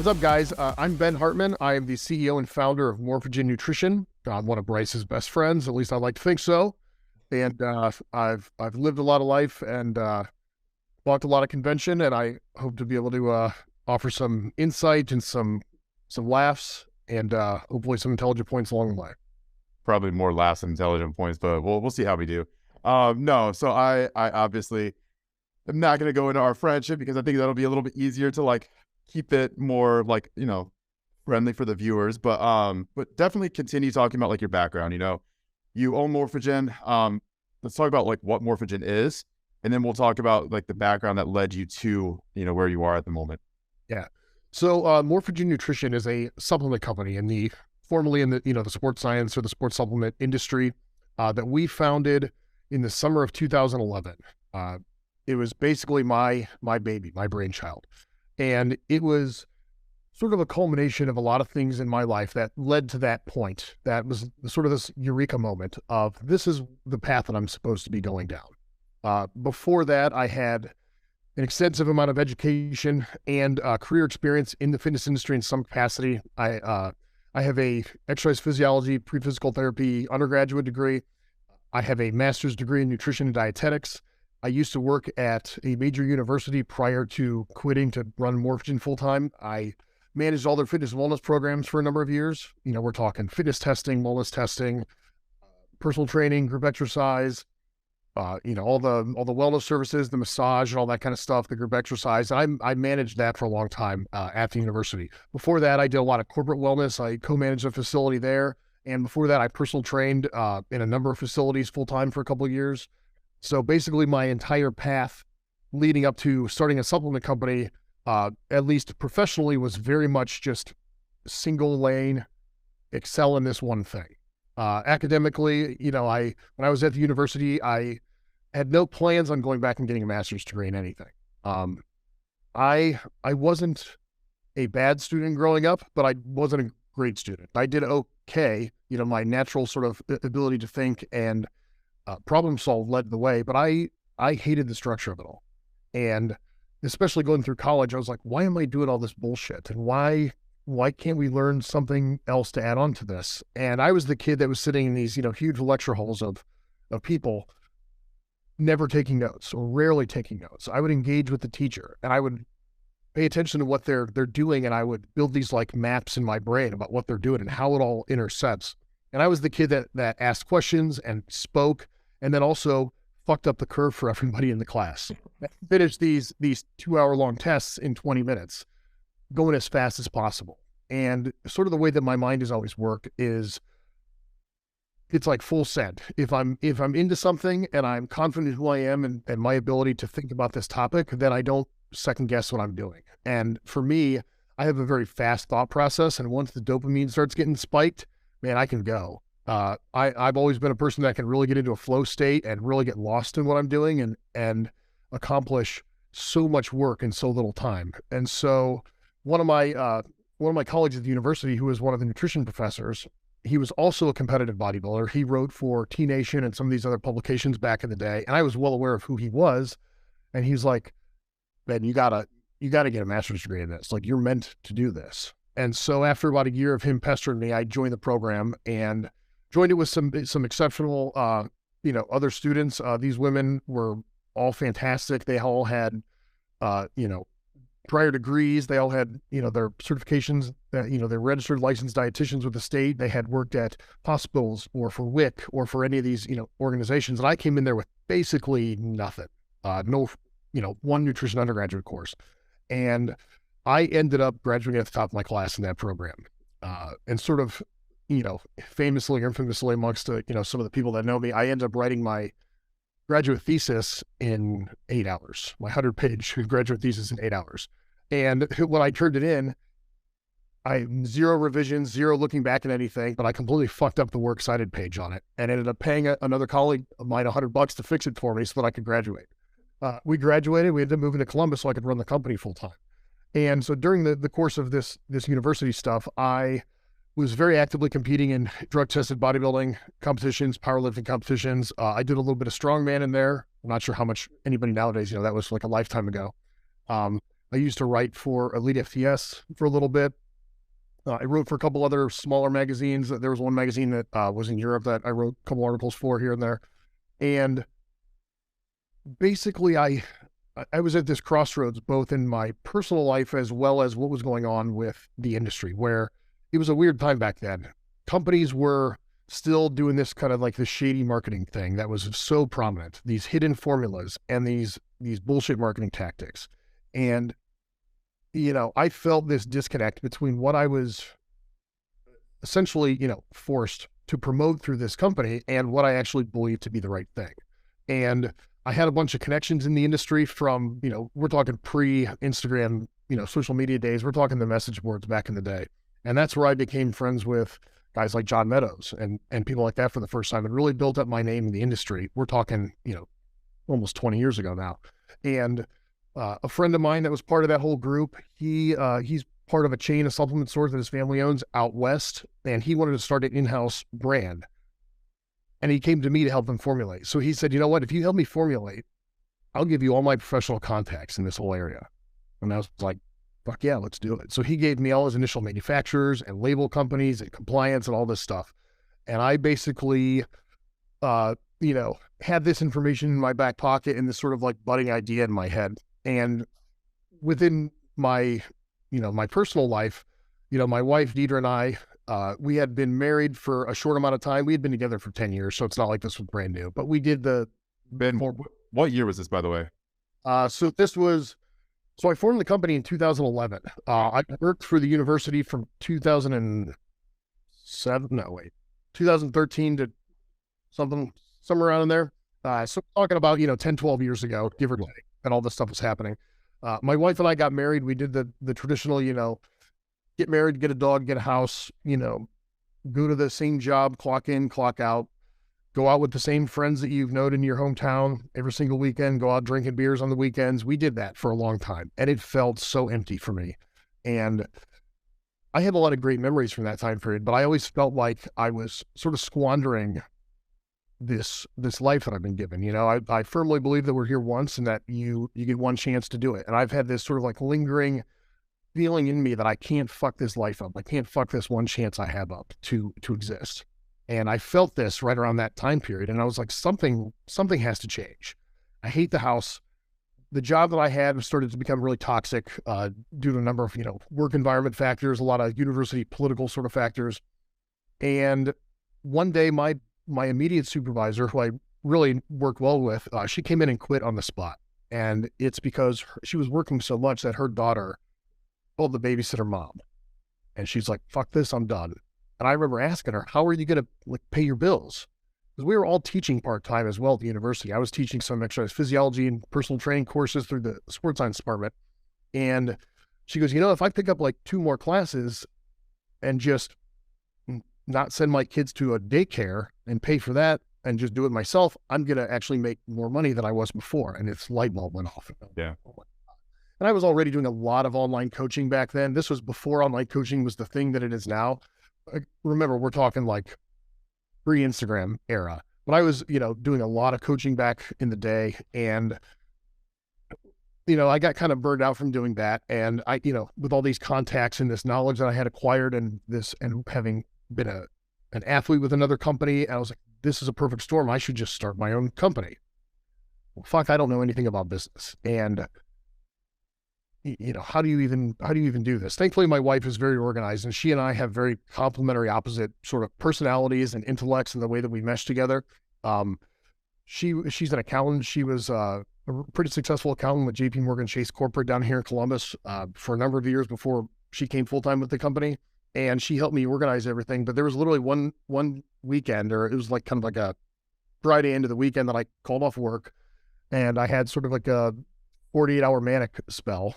up, guys? I'm Ben Hartman. I am the CEO and founder of MORPHOGEN Nutrition. I'm one of Bryce's best friends, at least I like to think so. And I've lived a lot of life and walked a lot of convention, and I hope to be able to offer some insight and some laughs and hopefully some intelligent points along the way. Probably more laughs than intelligent points, but we'll see how we do. No, so I obviously am not going to go into our friendship because I think that'll be a little bit easier to keep it more friendly for the viewers. But definitely continue talking about your background. You own MORPHOGEN. Let's talk about what MORPHOGEN is, and then we'll talk about the background that led you to where you are at the moment. Yeah. So MORPHOGEN Nutrition is a supplement company formerly in the sports science or the sports supplement industry that we founded in the summer of 2011. It was basically my baby, my brainchild. And it was sort of a culmination of a lot of things in my life that led to that point. That was sort of this eureka moment of this is the path that I'm supposed to be going down. Before that, I had an extensive amount of education and career experience in the fitness industry in some capacity. I have a exercise physiology, pre-physical therapy undergraduate degree. I have a master's degree in nutrition dietetics. I used to work at a major university prior to quitting to run MORPHOGEN full-time. I managed all their fitness and wellness programs for a number of years. We're talking fitness testing, wellness testing, personal training, group exercise, all the wellness services, the massage and all that kind of stuff, the group exercise. I managed that for a long time at the university. Before that, I did a lot of corporate wellness. I co-managed a facility there. And before that, I personal trained in a number of facilities full-time for a couple of years. So basically my entire path leading up to starting a supplement company, at least professionally, was very much just single lane, excel in this one thing. Academically, when I was at the university, I had no plans on going back and getting a master's degree in anything. I wasn't a bad student growing up, but I wasn't a great student. I did okay. My natural sort of ability to think and problem solve led the way, but I hated the structure of it all. And especially going through college, I was like, why am I doing all this bullshit? And why can't we learn something else to add on to this? And I was the kid that was sitting in these, huge lecture halls of people never taking notes or rarely taking notes. I would engage with the teacher and I would pay attention to what they're doing. And I would build these maps in my brain about what they're doing and how it all intersects. And I was the kid that asked questions and spoke, and then also fucked up the curve for everybody in the class. Finished these 2-hour-long tests in 20 minutes, going as fast as possible. And sort of the way that my mind has always worked is it's like full send. If I'm into something and I'm confident in who I am and my ability to think about this topic, then I don't second guess what I'm doing. And for me, I have a very fast thought process. And once the dopamine starts getting spiked, man, I can go. I've always been a person that can really get into a flow state and really get lost in what I'm doing and accomplish so much work in so little time. And so one of my colleagues at the university, who was one of the nutrition professors, he was also a competitive bodybuilder. He wrote for T Nation and some of these other publications back in the day. And I was well aware of who he was. And he's like, Ben, you gotta get a master's degree in this. You're meant to do this. And so after about a year of him pestering me, I joined the program and joined it with some exceptional, other students. These women were all fantastic. They all had, prior degrees. They all had, their certifications, they're registered licensed dietitians with the state. They had worked at hospitals or for WIC or for any of these, organizations. And I came in there with basically nothing, one nutrition undergraduate course. And I ended up graduating at the top of my class in that program. And sort of, famously or infamously amongst, some of the people that know me, I ended up writing my graduate thesis in 8 hours, my 100-page graduate thesis in 8 hours. And when I turned it in, I zero revisions, zero looking back at anything, but I completely fucked up the works cited page on it and ended up paying another colleague of mine $100 to fix it for me so that I could graduate. We graduated, we ended up moving to Columbus so I could run the company full time. And so during the course of this university stuff, I was very actively competing in drug-tested bodybuilding competitions, powerlifting competitions. I did a little bit of strongman in there. I'm not sure how much anybody nowadays, that was like a lifetime ago. I used to write for Elite FTS for a little bit. I wrote for a couple other smaller magazines. There was one magazine that was in Europe that I wrote a couple articles for here and there. And basically, I was at this crossroads, both in my personal life as well as what was going on with the industry, where it was a weird time back then. Companies were still doing this kind of like the shady marketing thing that was so prominent, these hidden formulas and these bullshit marketing tactics. And, I felt this disconnect between what I was essentially, forced to promote through this company and what I actually believed to be the right thing. And I had a bunch of connections in the industry from, we're talking pre-Instagram, social media days. We're talking the message boards back in the day. And that's where I became friends with guys like John Meadows and people like that for the first time, and really built up my name in the industry. We're talking, almost 20 years ago now. And a friend of mine that was part of that whole group, he's part of a chain of supplement stores that his family owns out west, and he wanted to start an in-house brand. And he came to me to help him formulate. So he said, you know what, if you help me formulate, I'll give you all my professional contacts in this whole area. And I was like, fuck yeah, let's do it. So he gave me all his initial manufacturers and label companies and compliance and all this stuff. And I basically, had this information in my back pocket and this sort of like budding idea in my head. And within my, my personal life, my wife, Dedra, and I, we had been married for a short amount of time. We had been together for 10 years, so it's not like this was brand new. But we did what year was this, by the way? So I formed the company in 2011. I worked for the university from 2013 to somewhere around in there. So talking about, 10, 12 years ago, give or take, and all this stuff was happening. My wife and I got married. We did the traditional, get married, get a dog, get a house, go to the same job, clock in, clock out, go out with the same friends that you've known in your hometown every single weekend, go out drinking beers on the weekends. We did that for a long time, and it felt so empty for me. And I had a lot of great memories from that time period, but I always felt like I was sort of squandering this life that I've been given. I firmly believe that we're here once and that you get one chance to do it. And I've had this sort of like lingering feeling in me that I can't fuck this life up. I can't fuck this one chance I have up to exist. And I felt this right around that time period. And I was like, something has to change. I hate the house. The job that I had started to become really toxic due to a number of, work environment factors, a lot of university political sort of factors. And one day my immediate supervisor, who I really worked well with, she came in and quit on the spot. And it's because she was working so much that her daughter told the babysitter mom. And she's like, fuck this, I'm done. And I remember asking her, how are you going to pay your bills? Because we were all teaching part-time as well at the university. I was teaching some exercise physiology and personal training courses through the sports science department. And she goes, if I pick up like 2 more classes and just not send my kids to a daycare and pay for that and just do it myself, I'm going to actually make more money than I was before. And its light bulb went off. Yeah. And I was already doing a lot of online coaching back then. This was before online coaching was the thing that it is now. Remember, we're talking like pre-Instagram era, but I was, doing a lot of coaching back in the day. And, I got kind of burned out from doing that. And I, with all these contacts and this knowledge that I had acquired and having been an athlete with another company, I was like, this is a perfect storm. I should just start my own company. Well, fuck, I don't know anything about business. And how do you even do this? Thankfully, my wife is very organized, and she and I have very complementary opposite sort of personalities and intellects in the way that we mesh together. She's an accountant. She was a pretty successful accountant with JP Morgan Chase Corporate down here in Columbus for a number of years before she came full-time with the company. And she helped me organize everything. But there was literally one weekend, or it was like kind of like a Friday into the weekend, that I called off work, and I had sort of like a 48-hour manic spell.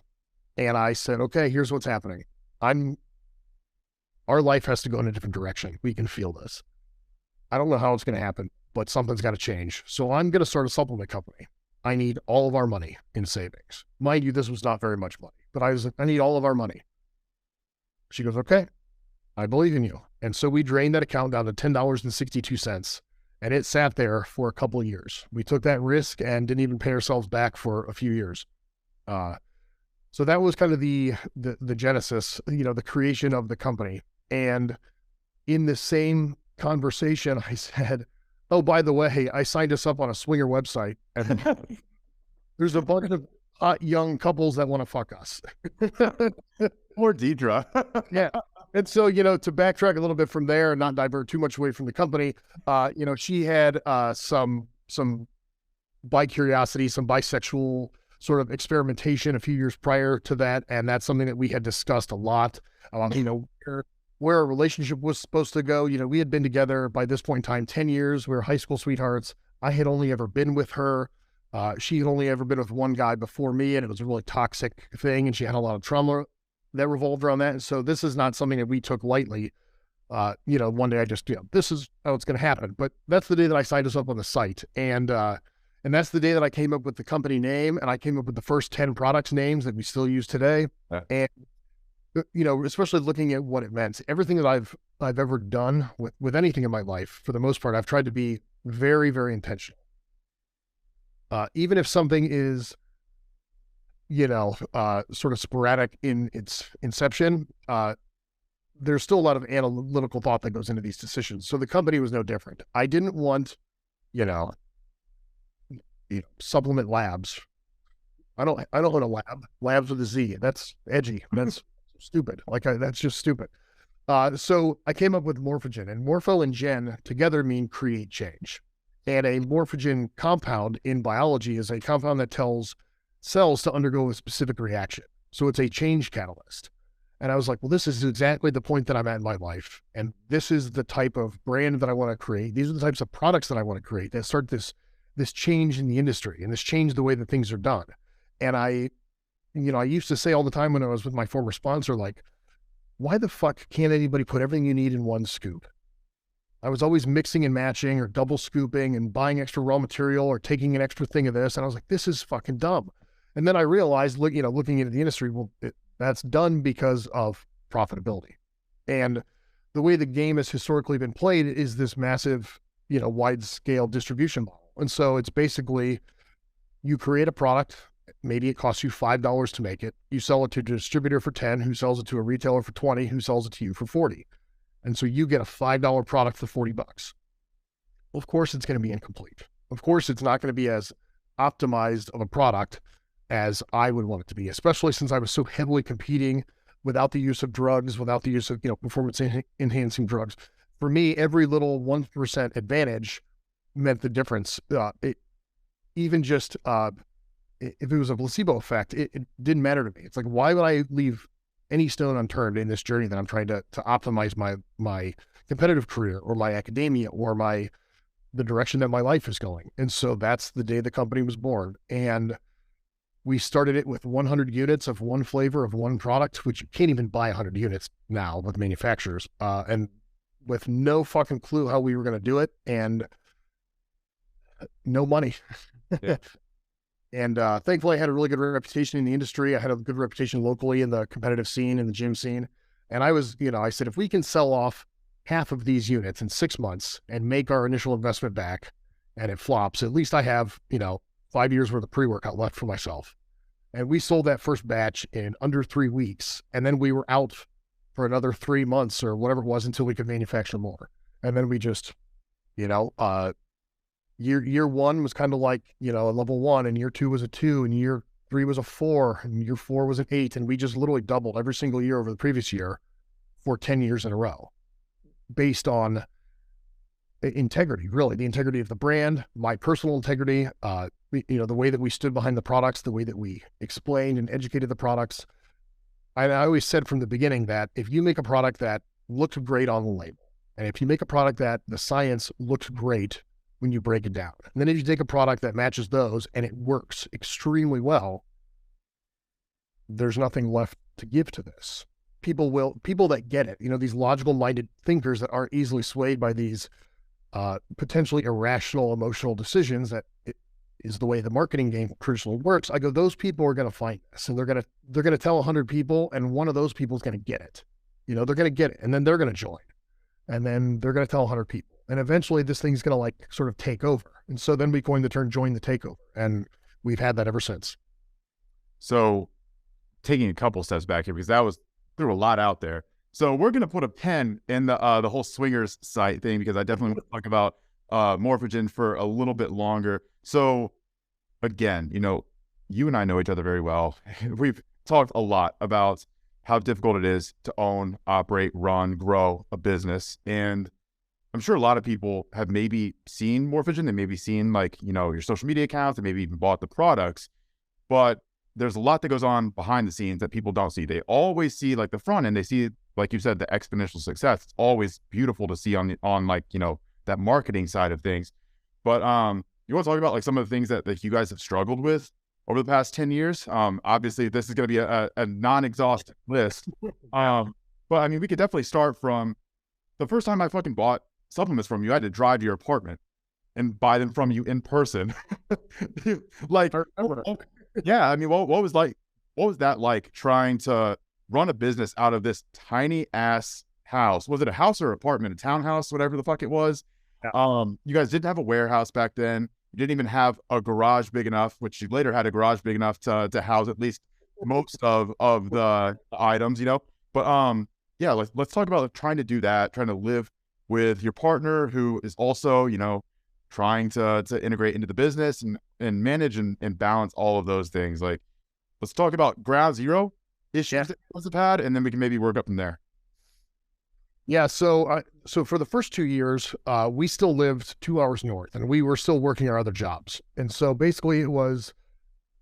And I said, okay, here's what's happening. Our life has to go in a different direction. We can feel this. I don't know how it's going to happen, but something's got to change. So I'm going to start a supplement company. I need all of our money in savings. Mind you, this was not very much money, but I was like, I need all of our money. She goes, okay, I believe in you. And so we drained that account down to $10.62, and it sat there for a couple of years. We took that risk and didn't even pay ourselves back for a few years. So that was kind of the genesis, the creation of the company. And in the same conversation, I said, "Oh, by the way, I signed us up on a swinger website, and there's a bunch of hot young couples that want to fuck us." Or Dedra. Yeah. And so, to backtrack a little bit from there and not divert too much away from the company, she had some bi-curiosity, some bisexual sort of experimentation a few years prior to that. And that's something that we had discussed a lot, where a relationship was supposed to go. We had been together by this point in time 10 years. We were high school sweethearts. I had only ever been with her. She had only ever been with one guy before me, and it was a really toxic thing, and she had a lot of trauma that revolved around that. And so this is not something that we took lightly. One day I just, this is how it's going to happen. But that's the day that I signed us up on the site. And that's the day that I came up with the company name, and I came up with the first 10 products names that we still use today. And, especially looking at what it meant, everything that I've ever done with anything in my life, for the most part, I've tried to be very, very intentional. Even if something is, sort of sporadic in its inception, there's still a lot of analytical thought that goes into these decisions. So the company was no different. I didn't want, supplement labs. I don't own a lab. Labs with a Z. That's edgy. That's stupid. That's just stupid. So I came up with Morphogen, and morpho and gen together mean create change. And a morphogen compound in biology is a compound that tells cells to undergo a specific reaction. So it's a change catalyst. And I was like, well, this is exactly the point that I'm at in my life. And this is the type of brand that I want to create. These are the types of products that I want to create that start this change in the industry and this change the way that things are done. And I used to say all the time when I was with my former sponsor, like, why the fuck can't anybody put everything you need in one scoop? I was always mixing and matching or double scooping and buying extra raw material or taking an extra thing of this. And I was like, this is fucking dumb. And then I realized, looking into the industry, that's done because of profitability. And the way the game has historically been played is this massive, wide scale distribution model. And so it's basically, you create a product, maybe it costs you $5 to make it. You sell it to a distributor for 10, who sells it to a retailer for 20, who sells it to you for 40. And so you get a $5 product for $40. Well, of course, it's going to be incomplete. Of course, it's not going to be as optimized of a product as I would want it to be, especially since I was so heavily competing without the use of drugs, without the use of, performance enhancing drugs. For me, every little 1% advantage meant the difference. Even just if it was a placebo effect, it didn't matter to me. It's like, why would I leave any stone unturned in this journey that I'm trying to optimize my competitive career or my academia or the direction that my life is going? And so that's the day the company was born. And we started it with 100 units of one flavor of one product, which you can't even buy 100 units now with manufacturers, and with no fucking clue how we were going to do it, and no money. Yeah. And thankfully, I had a really good reputation in the industry. I had a good reputation locally in the competitive scene, in the gym scene. And I was, I said, if we can sell off half of these units in 6 months and make our initial investment back, and it flops, at least I have, 5 years worth of pre-workout left for myself. And we sold that first batch in under 3 weeks. And then we were out for another 3 months or whatever it was until we could manufacture more. And then we just, year one was kind of like, a level 1, and year 2 was a 2, and year 3 was a 4, and year 4 was an 8. And we just literally doubled every single year over the previous year for 10 years in a row, based on integrity, really, the integrity of the brand, my personal integrity, the way that we stood behind the products, the way that we explained and educated the products. I always said from the beginning that if you make a product that looked great on the label, and if you make a product that the science looked great when you break it down, and then if you take a product that matches those and it works extremely well, there's nothing left to give to this. People that get it, these logical minded thinkers that aren't easily swayed by these potentially irrational emotional decisions that is the way the marketing game traditionally works. I go, those people are going to find this, and they're going to tell 100 people, and one of those people is going to get it. They're going to get it, and then they're going to join, and then they're going to tell 100 people, and eventually this thing's going to sort of take over. And so then we coined the term "join the takeover," and we've had that ever since. So taking a couple steps back here because there were a lot out there. So we're going to put a pin in the whole swingers site thing because I definitely want to talk about Morphogen for a little bit longer. So again, you and I know each other very well. We've talked a lot about how difficult it is to own, operate, run, grow a business. And I'm sure a lot of people have maybe seen Morphogen, they maybe seen your social media accounts, they maybe even bought the products, but there's a lot that goes on behind the scenes that people don't see. They always see the front end. They see, like you said, the exponential success. It's always beautiful to see on that marketing side of things. But you want to talk about some of the things that you guys have struggled with over the past 10 years? Obviously, this is going to be a non-exhaustive list. But I mean, we could definitely start from the first time I fucking bought supplements from you. I had to drive to your apartment and buy them from you in person. Yeah, I mean, what was that like trying to run a business out of this tiny ass house? Was it a house or apartment, a townhouse, whatever the fuck it was? Yeah. You guys didn't have a warehouse back then. You didn't even have a garage big enough, which you later had a garage big enough to house at least most of the items, But yeah, let's talk about trying to do that, trying to live with your partner who is also, trying to integrate into the business and manage and balance all of those things. Let's talk about ground zero issues that you have had, and then we can maybe work up from there. Yeah. So for the first 2 years, we still lived 2 hours north and we were still working our other jobs. And so basically it was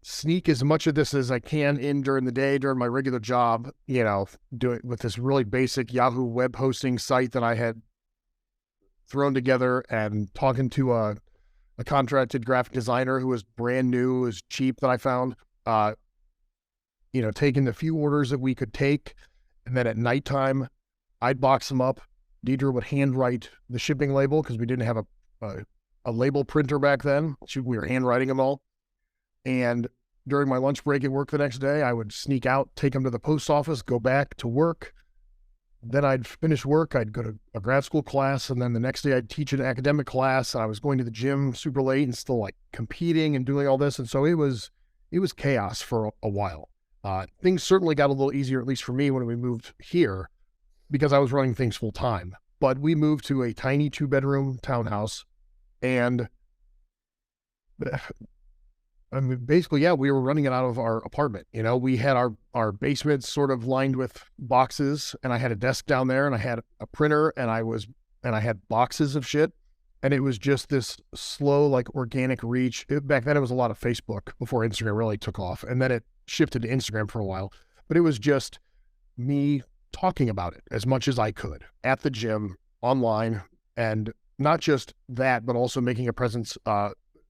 sneak as much of this as I can in during the day, during my regular job, do it with this really basic Yahoo web hosting site that I had thrown together, and talking to a contracted graphic designer who was brand new, was cheap that I found, taking the few orders that we could take. And then at nighttime, I'd box them up. Dedra would handwrite the shipping label because we didn't have a label printer back then. We were handwriting them all. And during my lunch break at work the next day, I would sneak out, take them to the post office, go back to work. Then I'd finish work, I'd go to a grad school class, and then the next day I'd teach an academic class. And I was going to the gym super late and still competing and doing all this. And so it was chaos for a while. Things certainly got a little easier, at least for me, when we moved here, because I was running things full time. But we moved to a tiny 2-bedroom townhouse, and I mean, basically, yeah, we were running it out of our apartment. We had our basement sort of lined with boxes, and I had a desk down there, and I had a printer, and I had boxes of shit. And it was just this slow, organic reach. Back then, it was a lot of Facebook before Instagram really took off. And then it shifted to Instagram for a while. But it was just me talking about it as much as I could at the gym, online, and not just that, but also making a presence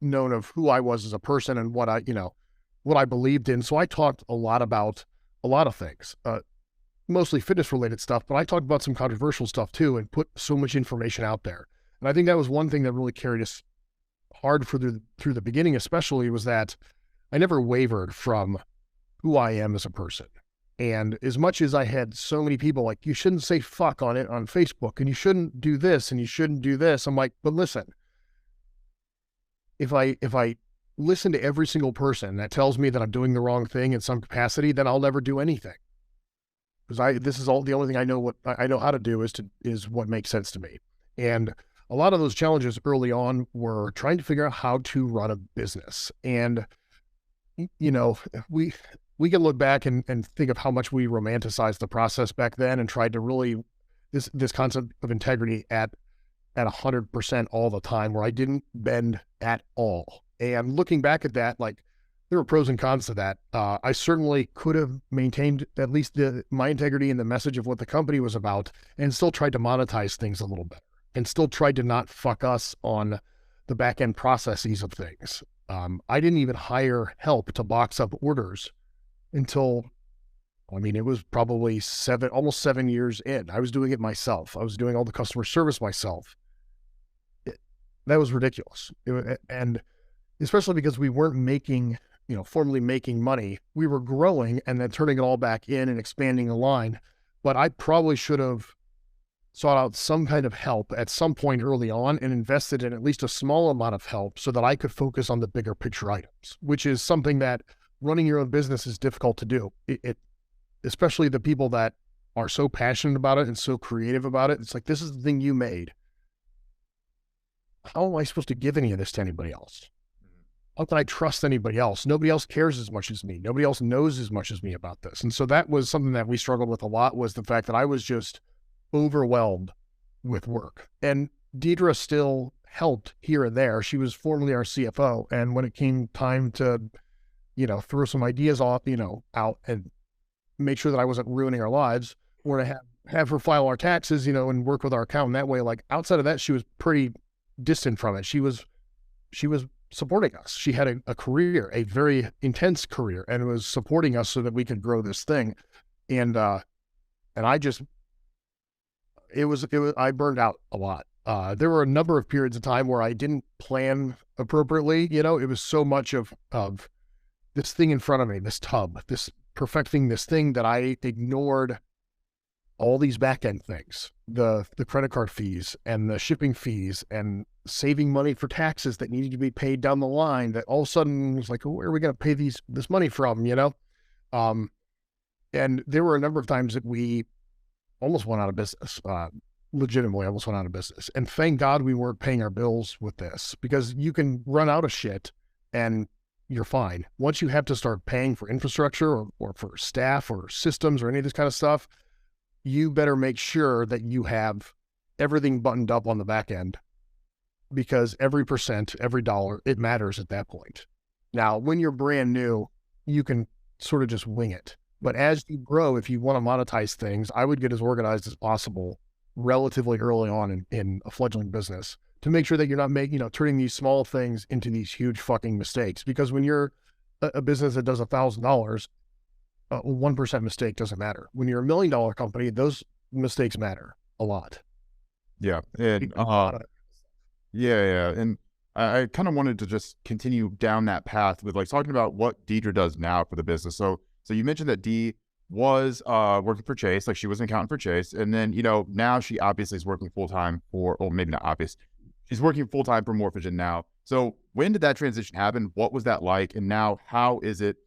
known of who I was as a person and what I believed in. So I talked a lot about a lot of things, mostly fitness related stuff, but I talked about some controversial stuff too, and put so much information out there. And I think that was one thing that really carried us hard through the beginning, especially, was that I never wavered from who I am as a person. And as much as I had so many people you shouldn't say fuck on it on Facebook, and you shouldn't do this, and you shouldn't do this. I'm like, but listen, if I listen to every single person that tells me that I'm doing the wrong thing in some capacity, then I'll never do anything. Because this is the only thing I know how to do is what makes sense to me. And a lot of those challenges early on were trying to figure out how to run a business. And, we can look back and think of how much we romanticized the process back then and tried to really, this concept of integrity at 100% all the time, where I didn't bend at all. And looking back at that, there were pros and cons to that. I certainly could have maintained at least my integrity and the message of what the company was about, and still tried to monetize things a little better, and still tried to not fuck us on the back end processes of things. I didn't even hire help to box up orders until, it was probably almost 7 years in. I was doing it myself. I was doing all the customer service myself. That was ridiculous. And especially because we weren't formally making money. We were growing and then turning it all back in and expanding the line. But I probably should have sought out some kind of help at some point early on and invested in at least a small amount of help so that I could focus on the bigger picture items, which is something that running your own business is difficult to do. especially the people that are so passionate about it and so creative about it. It's like, this is the thing you made. How am I supposed to give any of this to anybody else? How can I trust anybody else? Nobody else cares as much as me. Nobody else knows as much as me about this. And so that was something that we struggled with a lot, was the fact that I was just overwhelmed with work. And Dedra still helped here and there. She was formerly our CFO. And when it came time to, throw some ideas off, out and make sure that I wasn't ruining our lives, or to have her file our taxes, and work with our accountant that way. Like, outside of that, she was pretty distant from it. She was supporting us. She had a career, a very intense career, and was supporting us so that we could grow this thing. And I just, I burned out a lot. There were a number of periods of time where I didn't plan appropriately. It was so much of this thing in front of me, this tub, this perfecting this thing, that I ignored all these back end things, the credit card fees and the shipping fees and saving money for taxes that needed to be paid down the line, that all of a sudden was like, oh, where are we going to pay this money from, and there were a number of times that we almost went out of business, legitimately almost went out of business. And thank God we weren't paying our bills with this, because you can run out of shit and you're fine. Once you have to start paying for infrastructure or for staff or systems or any of this kind of stuff, you better make sure that you have everything buttoned up on the back end, because every percent, every dollar, it matters at that point. Now, when you're brand new, you can sort of just wing it. But as you grow, if you want to monetize things, I would get as organized as possible relatively early on in a fledgling business, to make sure that you're not turning these small things into these huge fucking mistakes. Because when you're a business that does $1,000, 1% mistake doesn't matter. When you're $1 million company, those mistakes matter a lot. Yeah. And yeah. And I kind of wanted to just continue down that path with like talking about what Dedra does now for the business. So you mentioned that Dee was working for Chase, like she was an accountant for Chase. And then, now she obviously is working full-time or maybe not obvious. She's working full-time for MORPHOGEN now. So when did that transition happen? What was that like? And now how is it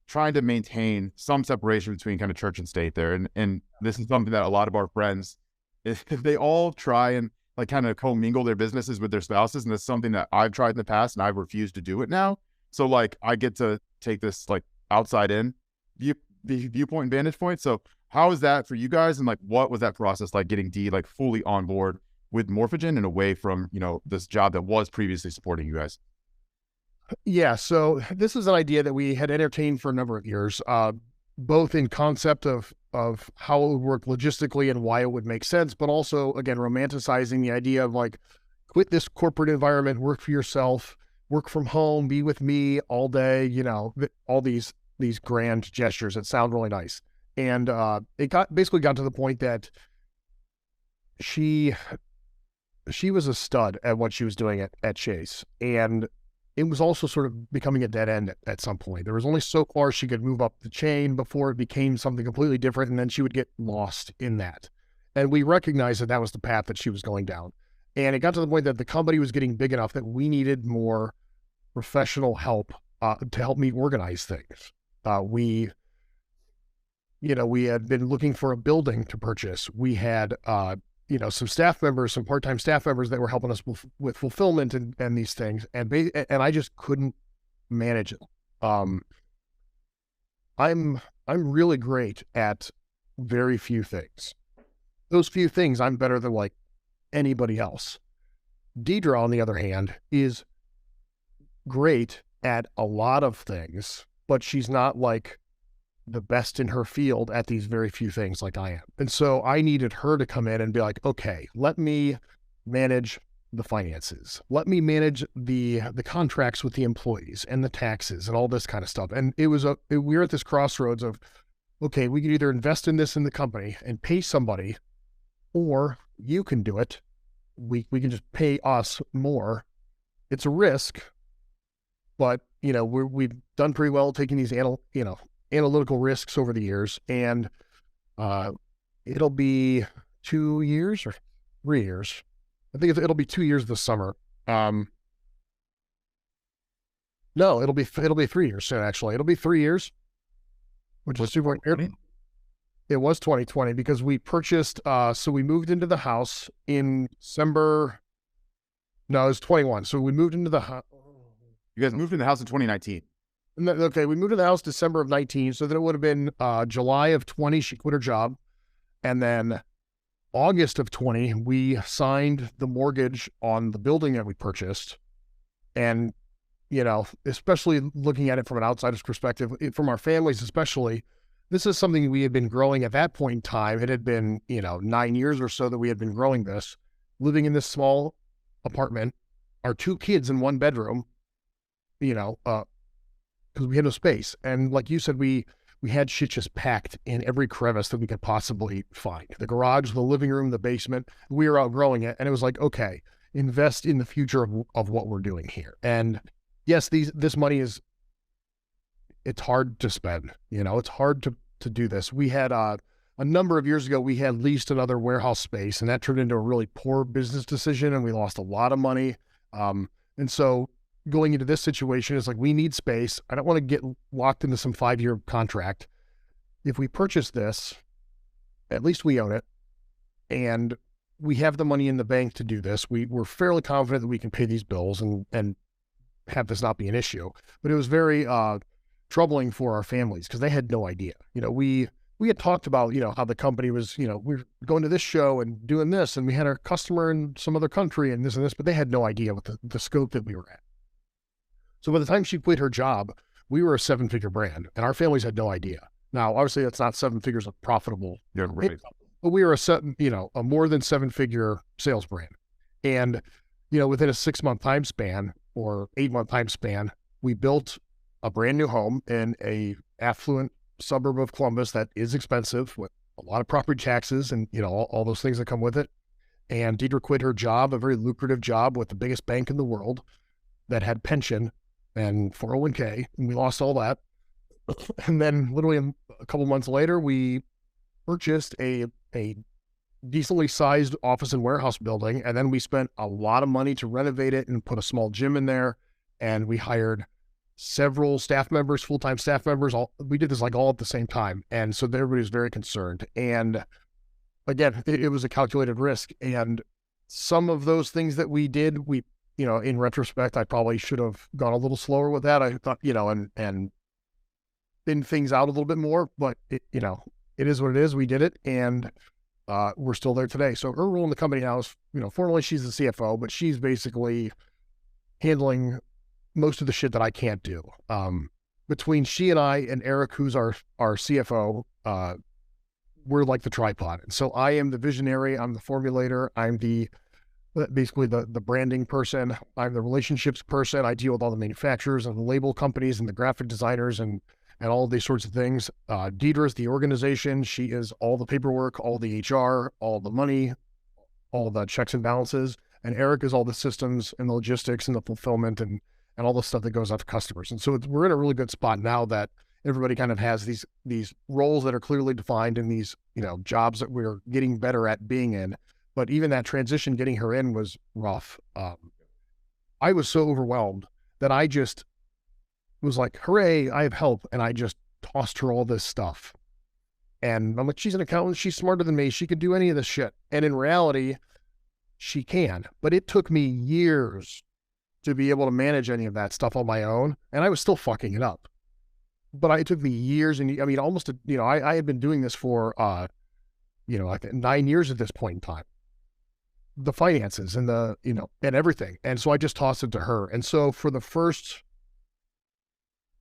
trying to maintain some separation between kind of church and state there? And this is something that a lot of our friends, if they all try and like kind of commingle their businesses with their spouses. And that's something that I've tried in the past and I've refused to do it now. So like I get to take this like outside in viewpoint and vantage point. So how is that for you guys? And like, what was that process like, getting Dee like fully on board with MORPHOGEN and away from, this job that was previously supporting you guys? Yeah. So this is an idea that we had entertained for a number of years, both in concept of how it would work logistically and why it would make sense, but also, again, romanticizing the idea of like, quit this corporate environment, work for yourself, work from home, be with me all day, all these grand gestures that sound really nice. And it basically got to the point that she was a stud at what she was doing at Chase. And it was also sort of becoming a dead end at some point. There was only so far she could move up the chain before it became something completely different. And then she would get lost in that. And we recognized that that was the path that she was going down. And it got to the point that the company was getting big enough that we needed more professional help to help me organize things. We had been looking for a building to purchase. We had, some staff members, some part-time staff members that were helping us with fulfillment and these things. And I just couldn't manage it. I'm really great at very few things. Those few things, I'm better than like anybody else. Dedra, on the other hand, is great at a lot of things, but she's not like the best in her field at these very few things like I am. And so I needed her to come in and be like, okay, let me manage the finances. Let me manage the contracts with the employees and the taxes and all this kind of stuff. And we were at this crossroads of, okay, we could either invest in this in the company and pay somebody, or you can do it. We can just pay us more. It's a risk, but we've done pretty well taking these analytical risks over the years, and it'll be 2 years or 3 years. I think it'll be 2 years this summer. No, it'll be 3 years soon. Actually, it'll be 3 years, which is super weird. It was 2020 because we purchased, so we moved into the house in December. No, it was 21. So we moved into the house. You guys moved in the house in 2019. Okay, we moved to the house December of 19. So then it would have been July of 20, she quit her job. And then August of 20, we signed the mortgage on the building that we purchased. And, you know, especially looking at it from an outsider's perspective, from our families especially, this is something we had been growing at that point in time. It had been, 9 years or so that we had been growing this, living in this small apartment, our 2 kids in 1 bedroom, because we had no space. And like you said, we had shit just packed in every crevice that we could possibly find. The garage, the living room, the basement, we were outgrowing it. And it was like, okay, invest in the future of what we're doing here. And yes, this money it's hard to spend. It's hard to do this. We had a number of years ago, we had leased another warehouse space, and that turned into a really poor business decision, and we lost a lot of money. And so going into this situation is like, we need space. I don't want to get locked into some 5-year contract. If we purchase this, at least we own it, and we have the money in the bank to do this. We're fairly confident that we can pay these bills and have this not be an issue. But it was very troubling for our families because they had no idea. We had talked about, how the company was, we're going to this show and doing this, and we had our customer in some other country and this, but they had no idea what the scope that we were at. So by the time she quit her job, we were a 7-figure brand, and our families had no idea. Now, obviously, that's not 7 figures of profitable, Right. But we were a more than 7-figure sales brand. And, within a 6-month time span or 8-month time span, we built a brand new home in a affluent suburb of Columbus that is expensive with a lot of property taxes and, all those things that come with it. And Dedra quit her job, a very lucrative job with the biggest bank in the world that had pension and 401k, and we lost all that. And then literally a couple months later, we purchased a decently sized office and warehouse building. And then we spent a lot of money to renovate it and put a small gym in there. And we hired several staff members, full-time staff members. We did this all at the same time. And so everybody was very concerned. And again, it was a calculated risk. And some of those things that we did, in retrospect, I probably should have gone a little slower with that. I thought, and thin things out a little bit more, but it is what it is. We did it, and we're still there today. So her role in the company now is, formally she's the CFO, but she's basically handling most of the shit that I can't do. Between she and I and Eric, who's our CFO, we're like the tripod. And so I am the visionary. I'm the formulator. I'm basically the branding person. I'm the relationships person. I deal with all the manufacturers and the label companies and the graphic designers and all these sorts of things. Dedra is the organization. She is all the paperwork, all the HR, all the money, all the checks and balances. And Eric is all the systems and the logistics and the fulfillment and all the stuff that goes out to customers. And so we're in a really good spot now that everybody kind of has these roles that are clearly defined in these, jobs that we're getting better at being in. But even that transition, getting her in, was rough. I was so overwhelmed that I just was like, hooray, I have help. And I just tossed her all this stuff. And I'm like, she's an accountant. She's smarter than me. She could do any of this shit. And in reality, she can. But it took me years to be able to manage any of that stuff on my own. And I was still fucking it up. But it took me years. And almost, I had been doing this for, 9 years at this point in time. The finances and and everything. And so I just tossed it to her. And so for the first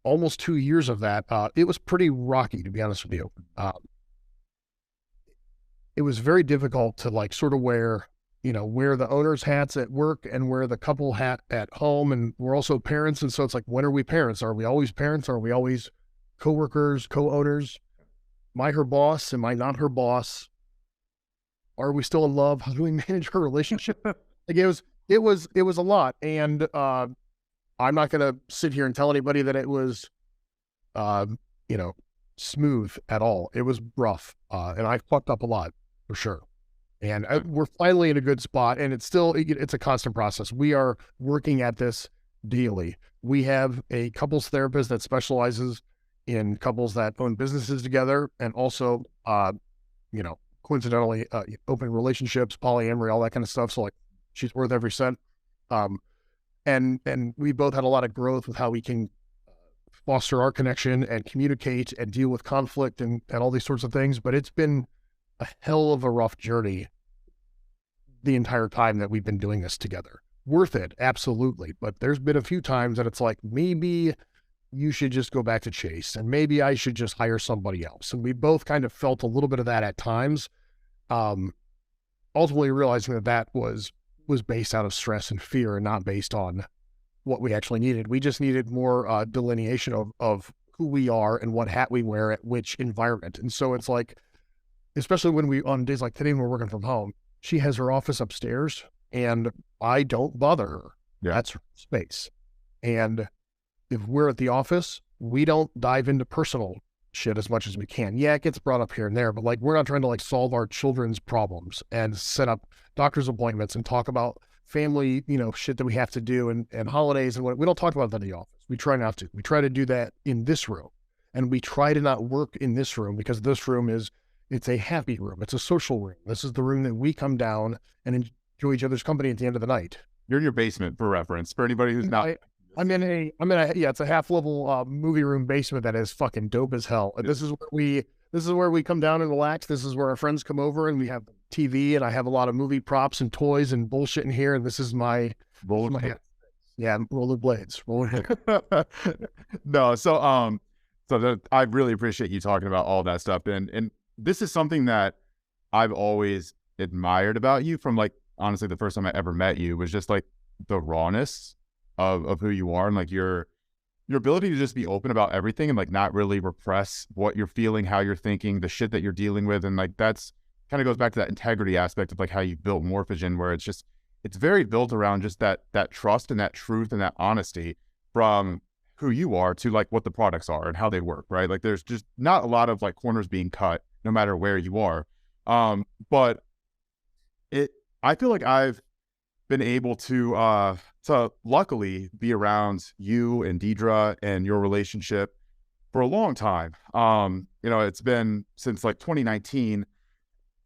almost 2 years of that, it was pretty rocky, to be honest with you. It was very difficult to sort of wear the owner's hats at work and wear the couple hat at home. And we're also parents. And so it's like, when are we parents? Are we always parents? Are we always co-workers, co-owners? Am I her boss? Am I not her boss? Are we still in love? How do we manage her relationship? It was a lot. And I'm not going to sit here and tell anybody that it was, smooth at all. It was rough. And I fucked up a lot for sure. And we're finally in a good spot, and it's a constant process. We are working at this daily. We have a couples therapist that specializes in couples that own businesses together, and also, coincidentally, open relationships, polyamory, all that kind of stuff. So like, she's worth every cent. Um, and we both had a lot of growth with how we can foster our connection and communicate and deal with conflict and all these sorts of things. But it's been a hell of a rough journey the entire time that we've been doing this together. Worth it, absolutely. But there's been a few times that it's like, maybe you should just go back to Chase, and maybe I should just hire somebody else. And we both kind of felt a little bit of that at times. Ultimately realizing that was based out of stress and fear and not based on what we actually needed. We just needed more delineation of who we are and what hat we wear at which environment. And so it's like, especially when on days like today when we're working from home, she has her office upstairs and I don't bother her. Yeah. That's her space. And if we're at the office, we don't dive into personal shit as much as we can. Yeah, it gets brought up here and there, but like, we're not trying to like solve our children's problems and set up doctor's appointments and talk about family, shit that we have to do and holidays and what. We don't talk about that in the office. We try not to. We try to do that in this room, and we try to not work in this room because this room it's a happy room. It's a social room. This is the room that we come down and enjoy each other's company at the end of the night. You're in your basement, for reference, for anybody who's not. I'm in a it's a half level movie room basement that is fucking dope as hell. And this is where we come down and relax. This is where our friends come over, and we have TV, and I have a lot of movie props and toys and bullshit in here. And this is my rollerblades. No, so I really appreciate you talking about all that stuff, and this is something that I've always admired about you from, like, honestly, the first time I ever met you was just like the rawness of who you are, and like your ability to just be open about everything and like not really repress what you're feeling, how you're thinking, the shit that you're dealing with. And like, that's kind of goes back to that integrity aspect of like how you built MORPHOGEN, where it's very built around just that trust and that truth and that honesty from who you are to like what the products are and how they work, right? Like, there's just not a lot of like corners being cut no matter where you are. But I feel like I've been able to luckily be around you and Dedra and your relationship for a long time. It's been since like 2019,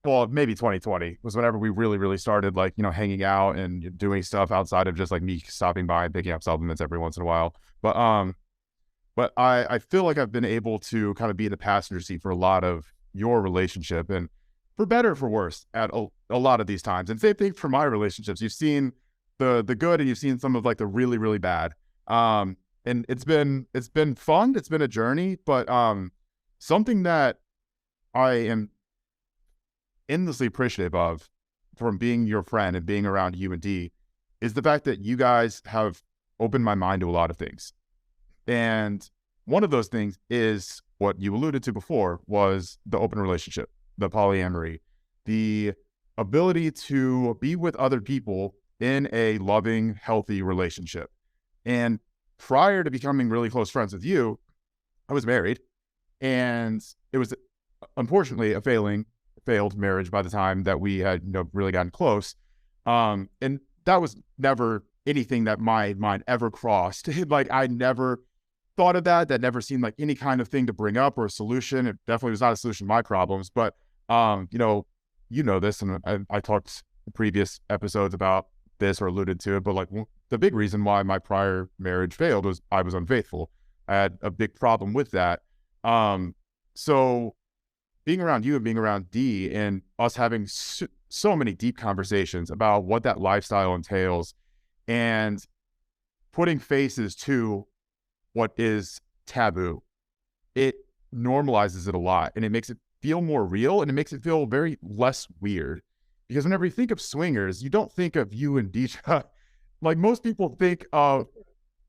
well, maybe 2020 was whenever we really started like, hanging out and doing stuff outside of just like me stopping by and picking up supplements every once in a while. But I feel like I've been able to kind of be in the passenger seat for a lot of your relationship, and for better or for worse at a lot of these times. And same thing for my relationships. You've seen the good, and you've seen some of like the really bad. And it's been fun. It's been a journey, but something that I am endlessly appreciative of from being your friend and being around you and D is the fact that you guys have opened my mind to a lot of things. And one of those things is what you alluded to before, was the open relationship, the polyamory, the ability to be with other people in a loving, healthy relationship. And prior to becoming really close friends with you, I was married, and it was unfortunately a failed marriage by the time that we had really gotten close. And that was never anything that my mind ever crossed. Like, I never thought of that. That never seemed like any kind of thing to bring up or a solution. It definitely was not a solution to my problems. But this, and I talked in previous episodes about this or alluded to it, but like the big reason why my prior marriage failed was I was unfaithful. I had a big problem with that. So being around you and being around D and us having so many deep conversations about what that lifestyle entails and putting faces to what is taboo, it normalizes it a lot, and it makes it feel more real, and it makes it feel very less weird. Because whenever you think of swingers, you don't think of you and Dedra. Like, most people think of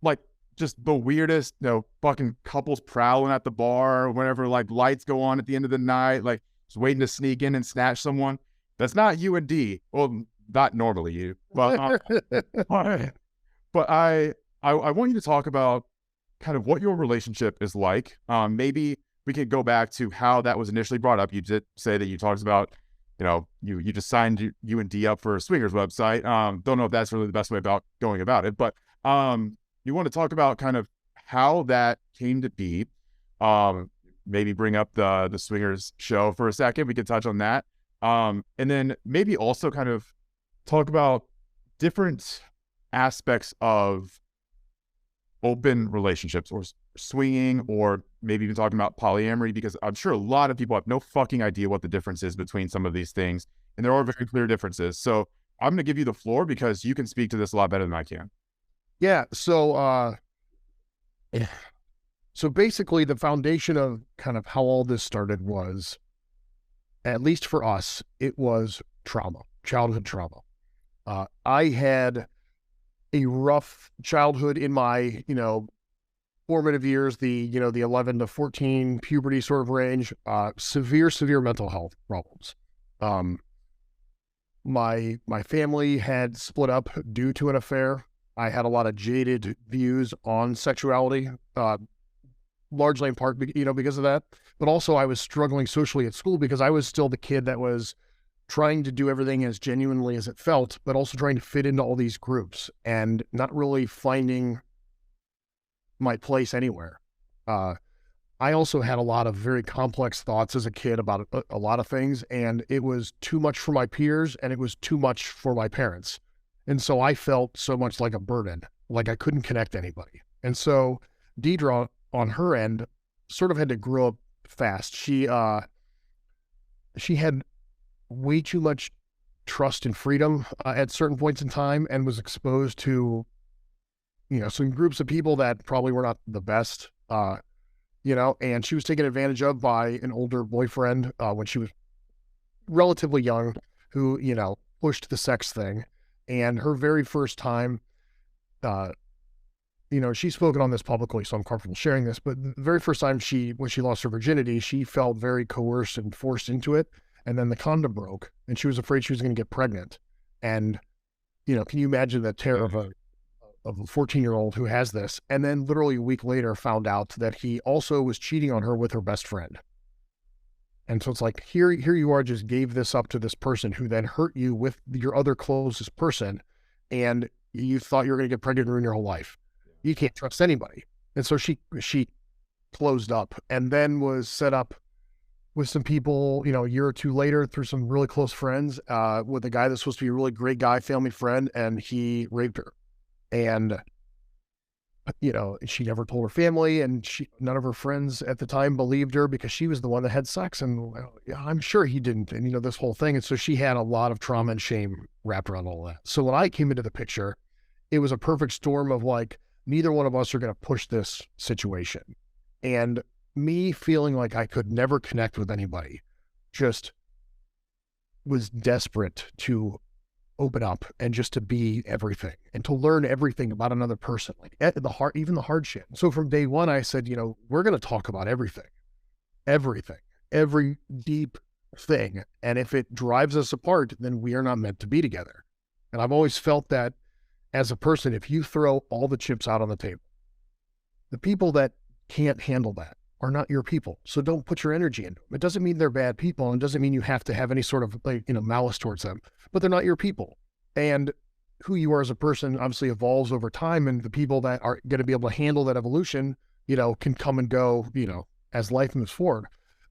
like just the weirdest, fucking couples prowling at the bar, whenever like lights go on at the end of the night, like just waiting to sneak in and snatch someone. That's not you and D. Well, not normally you, but I want you to talk about kind of what your relationship is like. Maybe we could go back to how that was initially brought up. You did say that you talked about, you just signed you and D up for a swingers website. Don't know if that's really the best way about going about it, but you want to talk about kind of how that came to be, Maybe bring up the swingers show for a second. We could touch on that. And then maybe also kind of talk about different aspects of open relationships or swinging, or maybe even talking about polyamory, because I'm sure a lot of people have no fucking idea what the difference is between some of these things. And there are very clear differences. So I'm going to give you the floor because you can speak to this a lot better than I can. Yeah. So basically the foundation of kind of how all this started was, at least for us, it was trauma, childhood trauma. I had a rough childhood in my, formative years, the 11 to 14 puberty sort of range, severe mental health problems. My family had split up due to an affair. I had a lot of jaded views on sexuality, largely in part, because of that. But also I was struggling socially at school because I was still the kid that was trying to do everything as genuinely as it felt, but also trying to fit into all these groups and not really finding my place anywhere. I also had a lot of very complex thoughts as a kid about a lot of things, and it was too much for my peers and it was too much for my parents. And so I felt so much like a burden, like I couldn't connect anybody. And so Dedra, on her end, sort of had to grow up fast. She had way too much trust and freedom at certain points in time, and was exposed to, some groups of people that probably were not the best, and she was taken advantage of by an older boyfriend when she was relatively young, who, pushed the sex thing. And her very first time, she's spoken on this publicly, so I'm comfortable sharing this, but the very first time when she lost her virginity, she felt very coerced and forced into it. And then the condom broke and she was afraid she was going to get pregnant. And, can you imagine the terror of a 14-year-old who has this? And then literally a week later found out that he also was cheating on her with her best friend. And so it's like, here you are, just gave this up to this person who then hurt you with your other closest person. And you thought you were going to get pregnant and ruin your whole life. You can't trust anybody. And so she closed up, and then was set up with some people, a year or two later, through some really close friends, with a guy that's supposed to be a really great guy, family friend, and he raped her. And, she never told her family, and none of her friends at the time believed her because she was the one that had sex, and I'm sure he didn't, and, this whole thing. And so she had a lot of trauma and shame wrapped around all that. So when I came into the picture, it was a perfect storm of like, neither one of us are going to push this situation. And me feeling like I could never connect with anybody, just was desperate to open up and just to be everything and to learn everything about another person, like even the hard shit. So from day one, I said, we're going to talk about everything, every deep thing. And if it drives us apart, then we are not meant to be together. And I've always felt that as a person, if you throw all the chips out on the table, the people that can't handle that are not your people. So don't put your energy into them. It doesn't mean they're bad people, and doesn't mean you have to have any sort of malice towards them, but they're not your people. And who you are as a person obviously evolves over time, and the people that are going to be able to handle that evolution, can come and go, as life moves forward.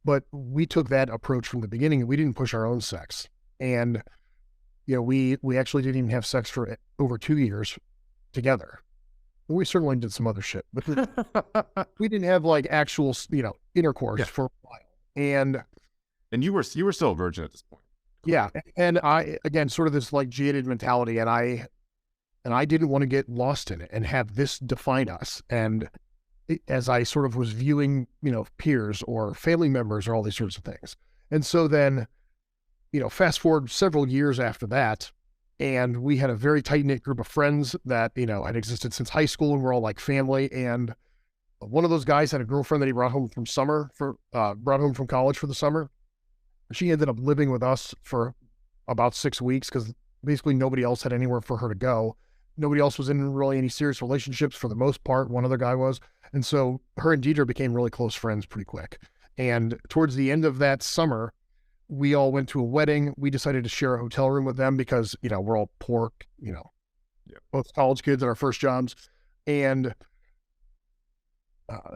But we took that approach from the beginning, and we didn't push our own sex. And, we actually didn't even have sex for over 2 years together. We certainly did some other shit, but we didn't have like actual, intercourse for a while. And you were still a virgin at this point. Yeah. And I, again, sort of this like jaded mentality, and I didn't want to get lost in it and have this define us. And as I sort of was viewing, peers or family members or all these sorts of things. And so then, fast forward several years after that, and we had a very tight-knit group of friends that, had existed since high school, and we're all like family. And one of those guys had a girlfriend that he brought home from college for the summer. She ended up living with us for about 6 weeks because basically nobody else had anywhere for her to go. Nobody else was in really any serious relationships for the most part. One other guy was. And so her and Dedra became really close friends pretty quick. And towards the end of that summer, we all went to a wedding. We decided to share a hotel room with them because, we're all poor, both college kids and our first jobs. And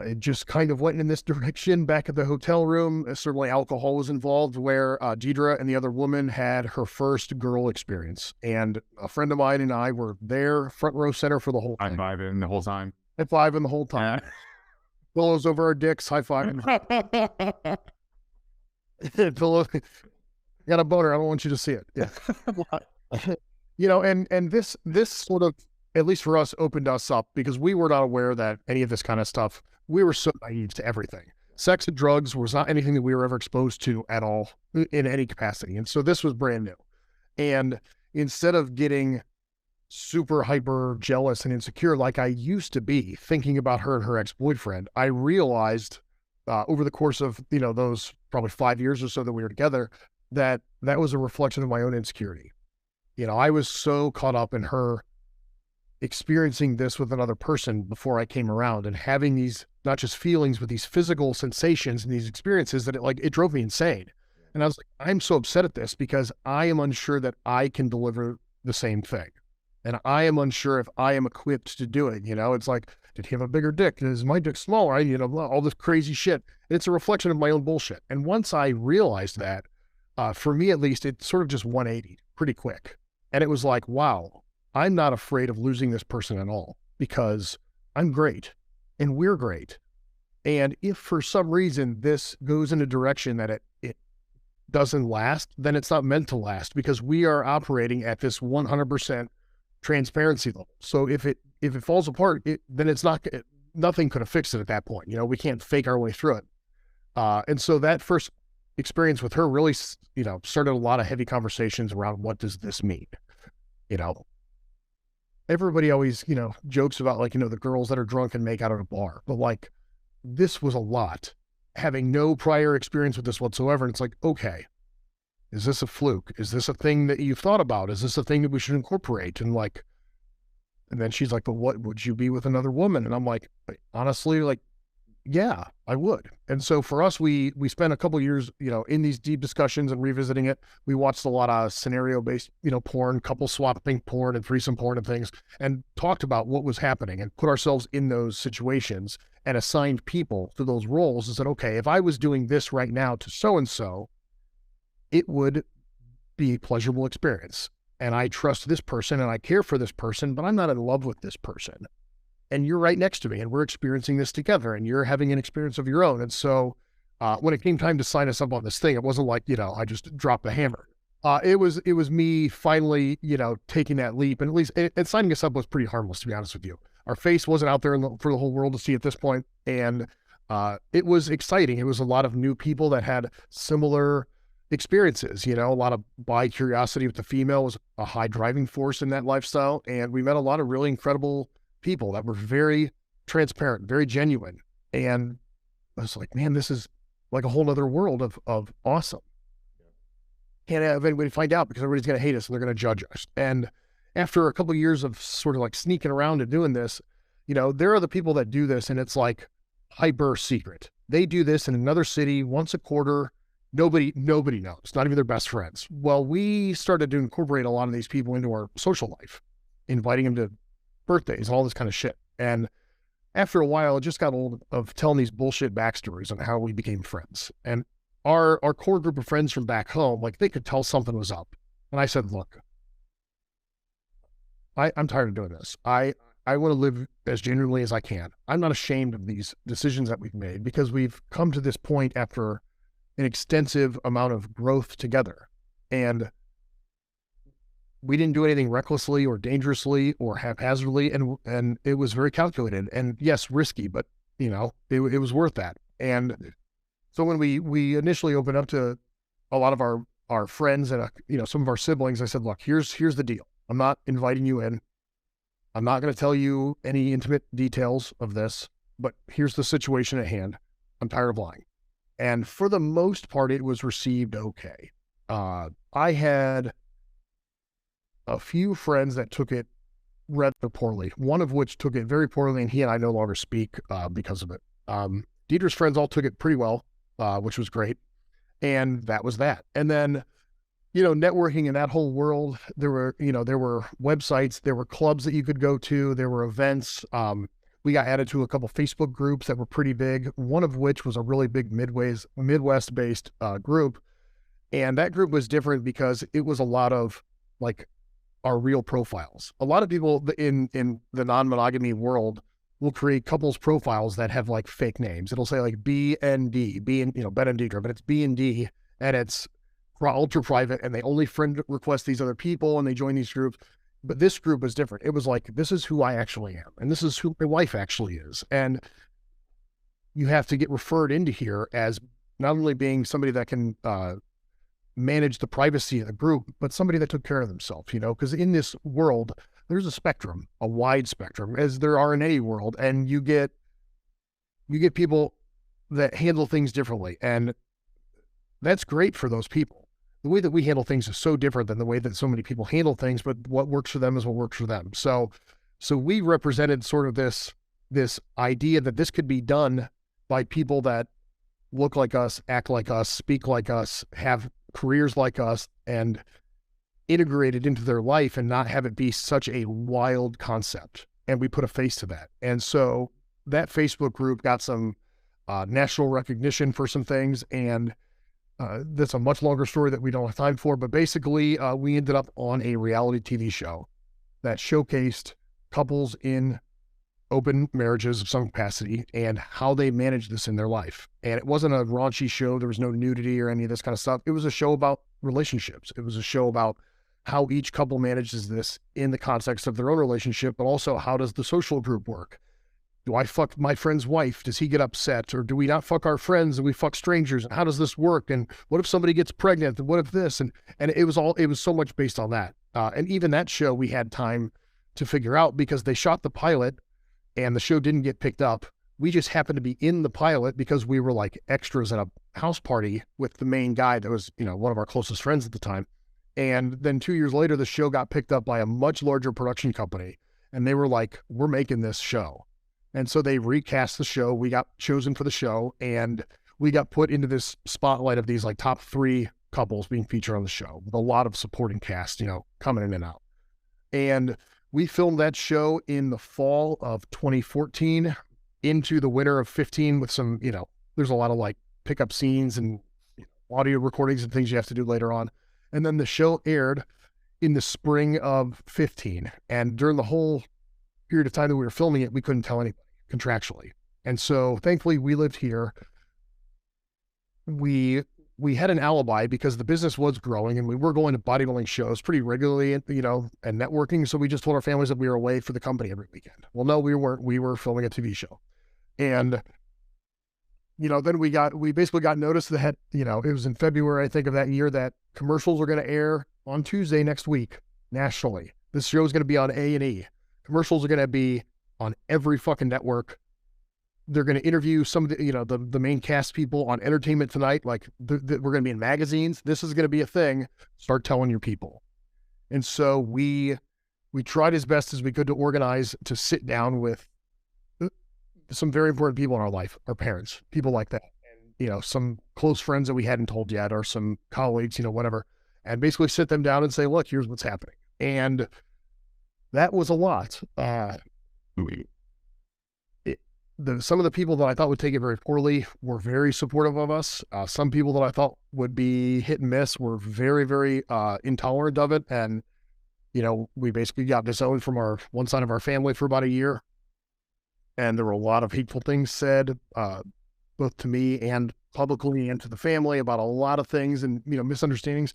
it just kind of went in this direction back at the hotel room. Certainly alcohol was involved, where Dedra and the other woman had her first girl experience. And a friend of mine and I were there, front row center for the whole High thing. fiving the whole time. High fiving the whole time. Pillows over our dicks, high fiving. Pillow. Got a boner. I don't want you to see it. Yeah. And this sort of, at least for us, opened us up, because we were not aware that any of this kind of stuff, we were so naive to everything. Sex and drugs was not anything that we were ever exposed to at all in any capacity. And so this was brand new. And instead of getting super hyper jealous and insecure like I used to be thinking about her and her ex-boyfriend, I realized over the course of, those probably 5 years or so that we were together, that was a reflection of my own insecurity. I was so caught up in her experiencing this with another person before I came around, and having these, not just feelings, but these physical sensations and these experiences, that it drove me insane. And I was like, I'm so upset at this because I am unsure that I can deliver the same thing. And I am unsure if I am equipped to do it. It's like, did he have a bigger dick? Is my dick smaller? All this crazy shit. It's a reflection of my own bullshit. And once I realized that, for me at least, it sort of just 180 pretty quick. And it was like, wow, I'm not afraid of losing this person at all, because I'm great and we're great. And if for some reason this goes in a direction that it doesn't last, then it's not meant to last, because we are operating at this 100% transparency level. So if it falls apart, then nothing could have fixed it at that point. We can't fake our way through it. And so that first experience with her really, started a lot of heavy conversations around, what does this mean? Everybody always, jokes about the girls that are drunk and make out at a bar, but this was a lot, having no prior experience with this whatsoever. And it's like, okay, is this a fluke? Is this a thing that you've thought about? Is this a thing that we should incorporate? And then she's like, but what, would you be with another woman? And I'm like, honestly, yeah, I would. And so for us, we spent a couple of years, in these deep discussions and revisiting it. We watched a lot of scenario-based, porn, couple swapping porn and threesome porn and things, and talked about what was happening and put ourselves in those situations and assigned people to those roles, and said, okay, if I was doing this right now to so-and-so, it would be a pleasurable experience. And I trust this person and I care for this person, but I'm not in love with this person. And you're right next to me and we're experiencing this together and you're having an experience of your own. And so when it came time to sign us up on this thing, it wasn't like, I just dropped the hammer. It was me finally, taking that leap, and at least and signing us up was pretty harmless, to be honest with you. Our face wasn't out there for the whole world to see at this point. And it was exciting. It was a lot of new people that had similar experiences. A lot of bi curiosity with the female was a high driving force in that lifestyle. And we met a lot of really incredible people that were very transparent, very genuine. And I was like, man, this is like a whole nother world of awesome. Can't have anybody find out, because everybody's going to hate us and they're going to judge us. And after a couple of years of sort of sneaking around and doing this, there are the people that do this and it's like hyper secret. They do this in another city once a quarter. Nobody knows, not even their best friends. Well, we started to incorporate a lot of these people into our social life, inviting them to birthdays, all this kind of shit. And after a while, it just got old of telling these bullshit backstories on how we became friends. And our core group of friends from back home, they could tell something was up. And I said, look, I'm tired of doing this. I want to live as genuinely as I can. I'm not ashamed of these decisions that we've made, because we've come to this point after an extensive amount of growth together. And we didn't do anything recklessly or dangerously or haphazardly, and it was very calculated and, yes, risky, but it was worth that. And so when we initially opened up to a lot of our friends and some of our siblings, I said, look, here's the deal. I'm not inviting you in. I'm not going to tell you any intimate details of this, but here's the situation at hand. I'm tired of lying. And for the most part, it was received okay. I had a few friends that took it rather poorly, one of which took it very poorly, and he and I no longer speak because of it. Dedra's friends all took it pretty well, which was great. And that was that. And then, networking in that whole world, there were websites, there were clubs that you could go to, there were events. We got added to a couple Facebook groups that were pretty big, one of which was a really big Midwest-based group. And that group was different because it was a lot of like our real profiles. A lot of people in the non-monogamy world will create couples profiles that have like fake names. It'll say like BND, Ben and Dedra, but it's B&D, and it's ultra private, and they only friend request these other people and they join these groups. But this group was different. It was like, this is who I actually am, and this is who my wife actually is. And you have to get referred into here as not only being somebody that can manage the privacy of the group, but somebody that took care of themselves, because in this world, there's a spectrum, a wide spectrum, as there are in any world. And you get people that handle things differently. And that's great for those people. The way that we handle things is so different than the way that so many people handle things, but what works for them is what works for them. So we represented sort of this idea that this could be done by people that look like us, act like us, speak like us, have careers like us, and integrated into their life and not have it be such a wild concept. And we put a face to that. And so that Facebook group got some national recognition for some things. And that's a much longer story that we don't have time for. But basically, we ended up on a reality TV show that showcased couples in open marriages of some capacity and how they manage this in their life. And it wasn't a raunchy show. There was no nudity or any of this kind of stuff. It was a show about relationships. It was a show about how each couple manages this in the context of their own relationship, but also how does the social group work? Do I fuck my friend's wife? Does he get upset? Or do we not fuck our friends and we fuck strangers? And how does this work? And what if somebody gets pregnant? And what if this? And it was so much based on that. And even that show we had time to figure out because they shot the pilot and the show didn't get picked up. We just happened to be in the pilot because we were like extras at a house party with the main guy that was, one of our closest friends at the time. And then 2 years later, the show got picked up by a much larger production company. And they were like, we're making this show. And so they recast the show. We got chosen for the show, and we got put into this spotlight of these like top 3 couples being featured on the show with a lot of supporting cast, coming in and out. And we filmed that show in the fall of 2014 into the winter of 15 with some, there's a lot of like pickup scenes and audio recordings and things you have to do later on. And then the show aired in the spring of 15. And during the whole period of time that we were filming it, we couldn't tell anybody contractually. And so thankfully we lived here. We had an alibi because the business was growing and we were going to bodybuilding shows pretty regularly, and networking. So we just told our families that we were away for the company every weekend. Well, no, we weren't. We were filming a TV show. And, then we basically got notice that, it was in February, I think, of that year that commercials are going to air on Tuesday next week nationally. This show is going to be on A&E. Commercials are going to be on every fucking network. They're going to interview some of the, the main cast people on Entertainment Tonight. Like we're going to be in magazines. This is going to be a thing. Start telling your people. And so we tried as best as we could to organize to sit down with some very important people in our life, our parents, people like that. And, some close friends that we hadn't told yet, or some colleagues, whatever, and basically sit them down and say, look, here's what's happening. And that was a lot. Some of the people that I thought would take it very poorly were very supportive of us. Some people that I thought would be hit and miss were very, very intolerant of it. And, we basically got disowned from one side of our family for about a year. And there were a lot of hateful things said, both to me and publicly and to the family, about a lot of things and, misunderstandings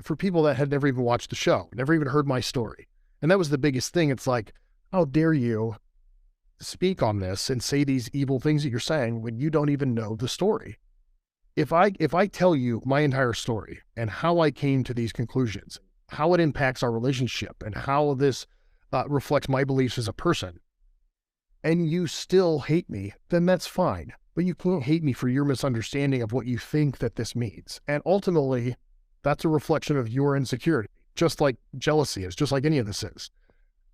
for people that had never even watched the show, never even heard my story. And that was the biggest thing. It's like, how dare you speak on this and say these evil things that you're saying when you don't even know the story? If I tell you my entire story and how I came to these conclusions, how it impacts our relationship and how this reflects my beliefs as a person, and you still hate me, then that's fine. But you can't hate me for your misunderstanding of what you think that this means. And ultimately, that's a reflection of your insecurity, just like jealousy is, just like any of this is.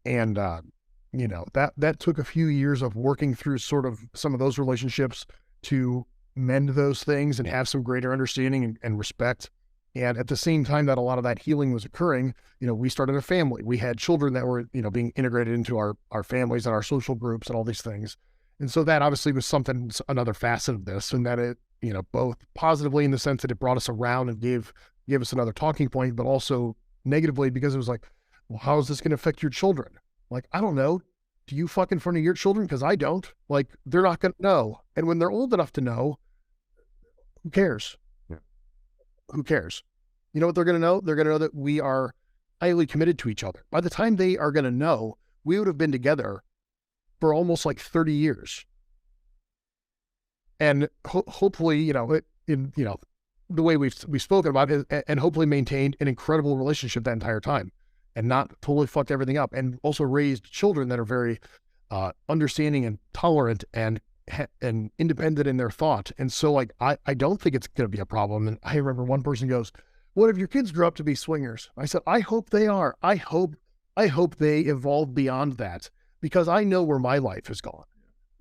And, that took a few years of working through sort of some of those relationships to mend those things and have some greater understanding and respect. And at the same time that a lot of that healing was occurring, we started a family. We had children that were, being integrated into our families and our social groups and all these things. And so that obviously was another facet of this, and that it, both positively in the sense that it brought us around and gave us another talking point, but also negatively because it was like, well, how is this going to affect your children? Like, I don't know. Do you fuck in front of your children? Because I don't. Like, they're not going to know. And when they're old enough to know, who cares? Yeah. Who cares? You know what they're going to know? They're going to know that we are highly committed to each other. By the time they are going to know, we would have been together for almost like 30 years. And hopefully, the way we've spoken about it, and hopefully maintained an incredible relationship that entire time and not totally fucked everything up, and also raised children that are very understanding and tolerant and independent in their thought. And so like, I don't think it's going to be a problem. And I remember one person goes, what if your kids grow up to be swingers? I said, I hope they are. I hope they evolve beyond that, because I know where my life has gone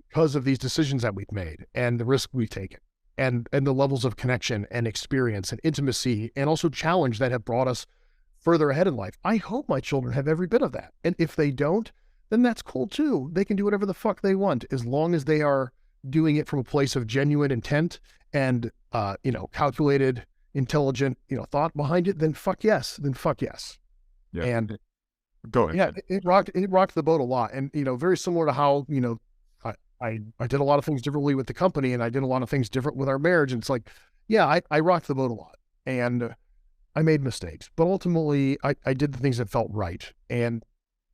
because of these decisions that we've made and the risk we've taken and the levels of connection and experience and intimacy and also challenge that have brought us further ahead in life. I hope my children have every bit of that. And if they don't, then that's cool too. They can do whatever the fuck they want, as long as they are doing it from a place of genuine intent and, calculated, intelligent, thought behind it. Then fuck yes. Yeah. And go ahead. Yeah, it rocked the boat a lot. And, very similar to how, I did a lot of things differently with the company, and I did a lot of things different with our marriage. And it's like, yeah, I rocked the boat a lot, and I made mistakes, but ultimately I did the things that felt right. And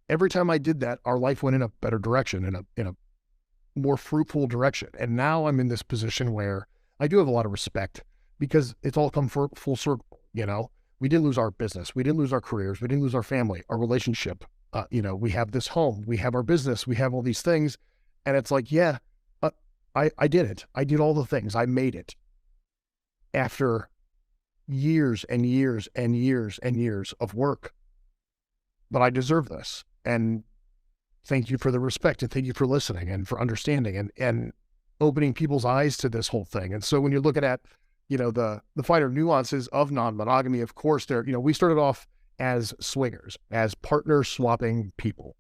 every time I did that, our life went in a better direction, in a more fruitful direction. And now I'm in this position where I do have a lot of respect, because it's all come full circle. We didn't lose our business. We didn't lose our careers. We didn't lose our family, our relationship. We have this home, we have our business, we have all these things. And it's like, yeah, I did it. I did all the things. I made it after years and years and years and years of work. But I deserve this. And thank you for the respect, and thank you for listening and for understanding and opening people's eyes to this whole thing. And so when you're looking at, the finer nuances of non-monogamy, of course, we started off as swingers, as partner swapping people.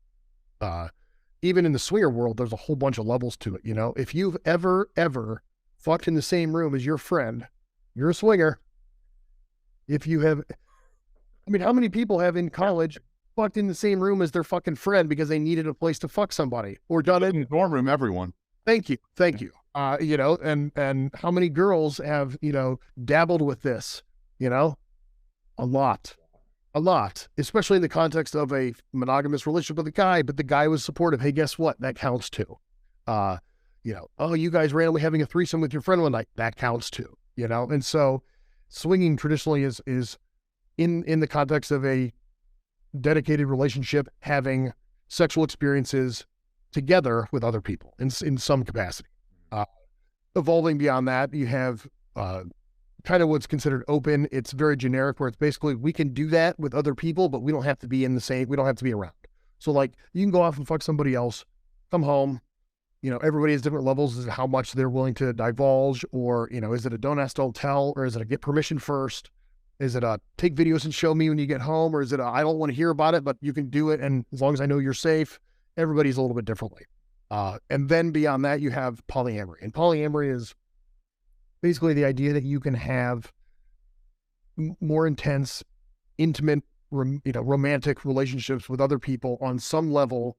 Even in the swinger world, there's a whole bunch of levels to it. If you've ever fucked in the same room as your friend, you're a swinger. If you have, how many people have in college fucked in the same room as their fucking friend because they needed a place to fuck somebody, or done it in the dorm room? Everyone. Thank you. And how many girls have, dabbled with this, a lot, especially in the context of a monogamous relationship with a guy, but the guy was supportive. Hey, guess what? That counts too. Oh, you guys randomly having a threesome with your friend one night, that counts too, And so swinging traditionally is in the context of a dedicated relationship, having sexual experiences together with other people in some capacity. Evolving beyond that, you have kind of what's considered open. It's very generic, where it's basically, we can do that with other people, but we don't have to be we don't have to be around. So like, you can go off and fuck somebody else, come home, everybody has different levels as to how much they're willing to divulge, or, is it a don't ask, don't tell, or is it a get permission first? Is it a take videos and show me when you get home? Or is it a, I don't want to hear about it, but you can do it, and as long as I know you're safe? Everybody's a little bit differently. And then beyond that, you have polyamory. And polyamory is basically the idea that you can have more intense, intimate, romantic relationships with other people on some level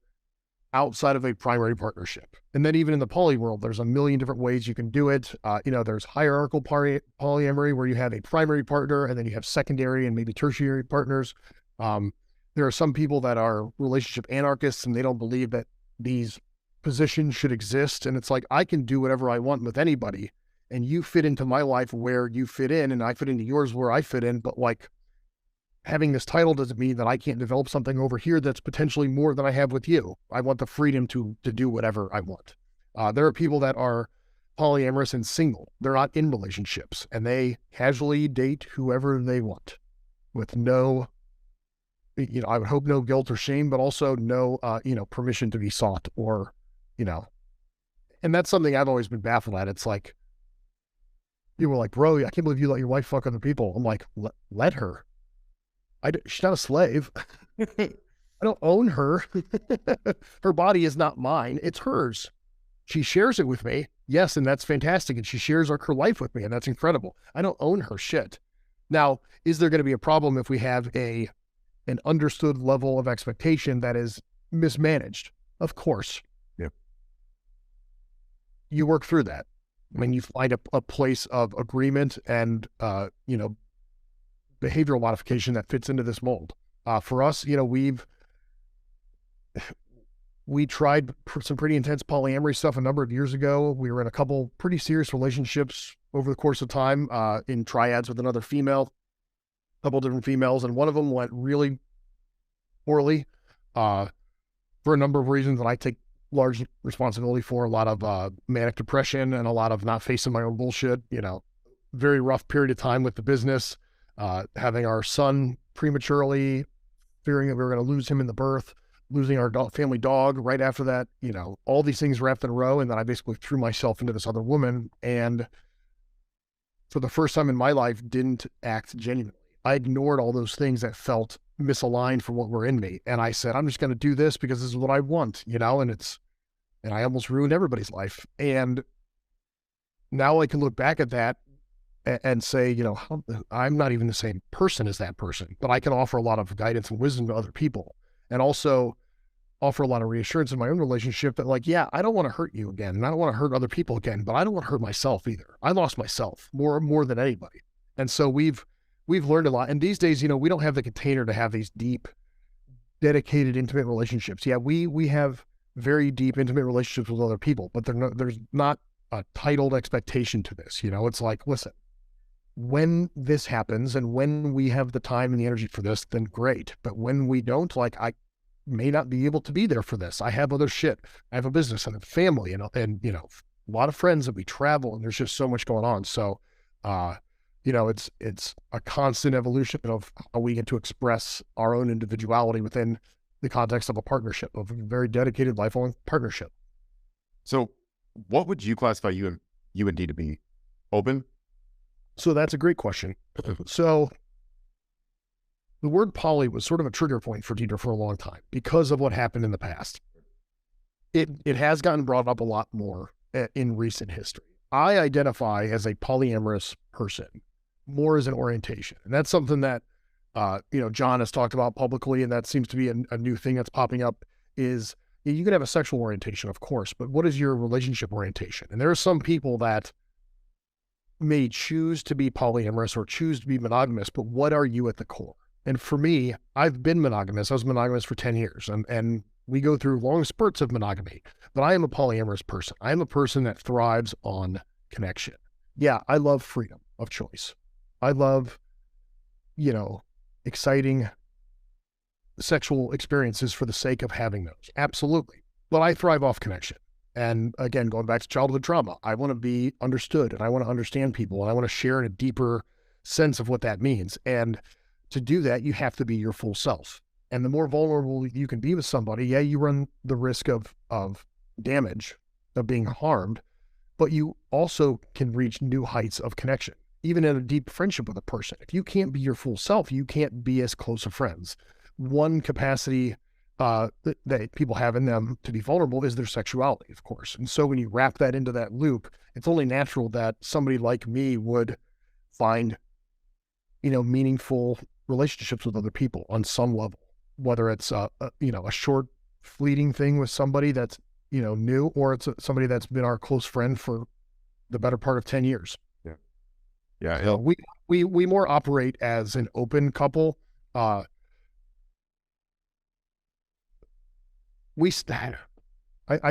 outside of a primary partnership. And then even in the poly world, there's a million different ways you can do it. There's hierarchical polyamory, where you have a primary partner and then you have secondary and maybe tertiary partners. There are some people that are relationship anarchists, and they don't believe that these positions should exist. And it's like, I can do whatever I want with anybody, and you fit into my life where you fit in, and I fit into yours where I fit in. But like, having this title doesn't mean that I can't develop something over here that's potentially more than I have with you. I want the freedom to do whatever I want. There are people that are polyamorous and single. They're not in relationships, and they casually date whoever they want with no, I would hope no guilt or shame, but also no, permission to be sought, or, and that's something I've always been baffled at. It's like, You were like, bro, I can't believe you let your wife fuck other people. I'm like, let her. She's not a slave. I don't own her. Her body is not mine. It's hers. She shares it with me. Yes, and that's fantastic. And she shares her life with me, and that's incredible. I don't own her shit. Now, is there going to be a problem if we have an understood level of expectation that is mismanaged? Of course. Yep. You work through that. I mean, you find a place of agreement and, behavioral modification that fits into this mold. For us, we tried some pretty intense polyamory stuff a number of years ago. We were in a couple pretty serious relationships over the course of time, in triads with another female, a couple different females, and one of them went really poorly, for a number of reasons that I take large responsibility for. A lot of manic depression and a lot of not facing my own bullshit. Very rough period of time with the business, having our son prematurely, fearing that we were going to lose him in the birth, losing our family dog right after that, all these things wrapped in a row. And then I basically threw myself into this other woman, and for the first time in my life, didn't act genuinely. I ignored all those things that felt misaligned from what were in me. And I said, I'm just going to do this because this is what I want, and I almost ruined everybody's life. And now I can look back at that and say, I'm not even the same person as that person, but I can offer a lot of guidance and wisdom to other people, and also offer a lot of reassurance in my own relationship that, like, yeah, I don't want to hurt you again, and I don't want to hurt other people again, but I don't want to hurt myself either. I lost myself more than anybody. And so we've learned a lot. And these days, we don't have the container to have these deep, dedicated, intimate relationships. Yeah, we have very deep, intimate relationships with other people, but there's not a titled expectation to this. It's like, listen, when this happens and when we have the time and the energy for this, then great. But when we don't, like, I may not be able to be there for this. I have other shit. I have a business and a family and a lot of friends, that we travel, and there's just so much going on. So, it's a constant evolution of how we get to express our own individuality within the context of a partnership, of a very dedicated, lifelong partnership. So what would you classify you and D to be? Open? So that's a great question. So the word poly was sort of a trigger point for Dedra for a long time because of what happened in the past. It has gotten brought up a lot more in recent history. I identify as a polyamorous person, more as an orientation. And that's something that, John has talked about publicly, and that seems to be a new thing that's popping up, is you can have a sexual orientation, of course, but what is your relationship orientation? And there are some people that may choose to be polyamorous or choose to be monogamous, but what are you at the core? And for me, I've been monogamous. I was monogamous for 10 years, and we go through long spurts of monogamy, but I am a polyamorous person. I am a person that thrives on connection. Yeah, I love freedom of choice. I love, exciting sexual experiences for the sake of having those. Absolutely. But I thrive off connection. And again, going back to childhood trauma, I want to be understood, and I want to understand people, and I want to share in a deeper sense of what that means. And to do that, you have to be your full self. And the more vulnerable you can be with somebody, yeah, you run the risk of damage, of being harmed, but you also can reach new heights of connection, even in a deep friendship with a person. If you can't be your full self, you can't be as close of friends. One capacity that people have in them to be vulnerable is their sexuality, of course. And so when you wrap that into that loop, it's only natural that somebody like me would find, meaningful relationships with other people on some level, whether it's a short fleeting thing with somebody that's, new, or it's somebody that's been our close friend for the better part of 10 years. Yeah. Yeah. So we more operate as an open couple. I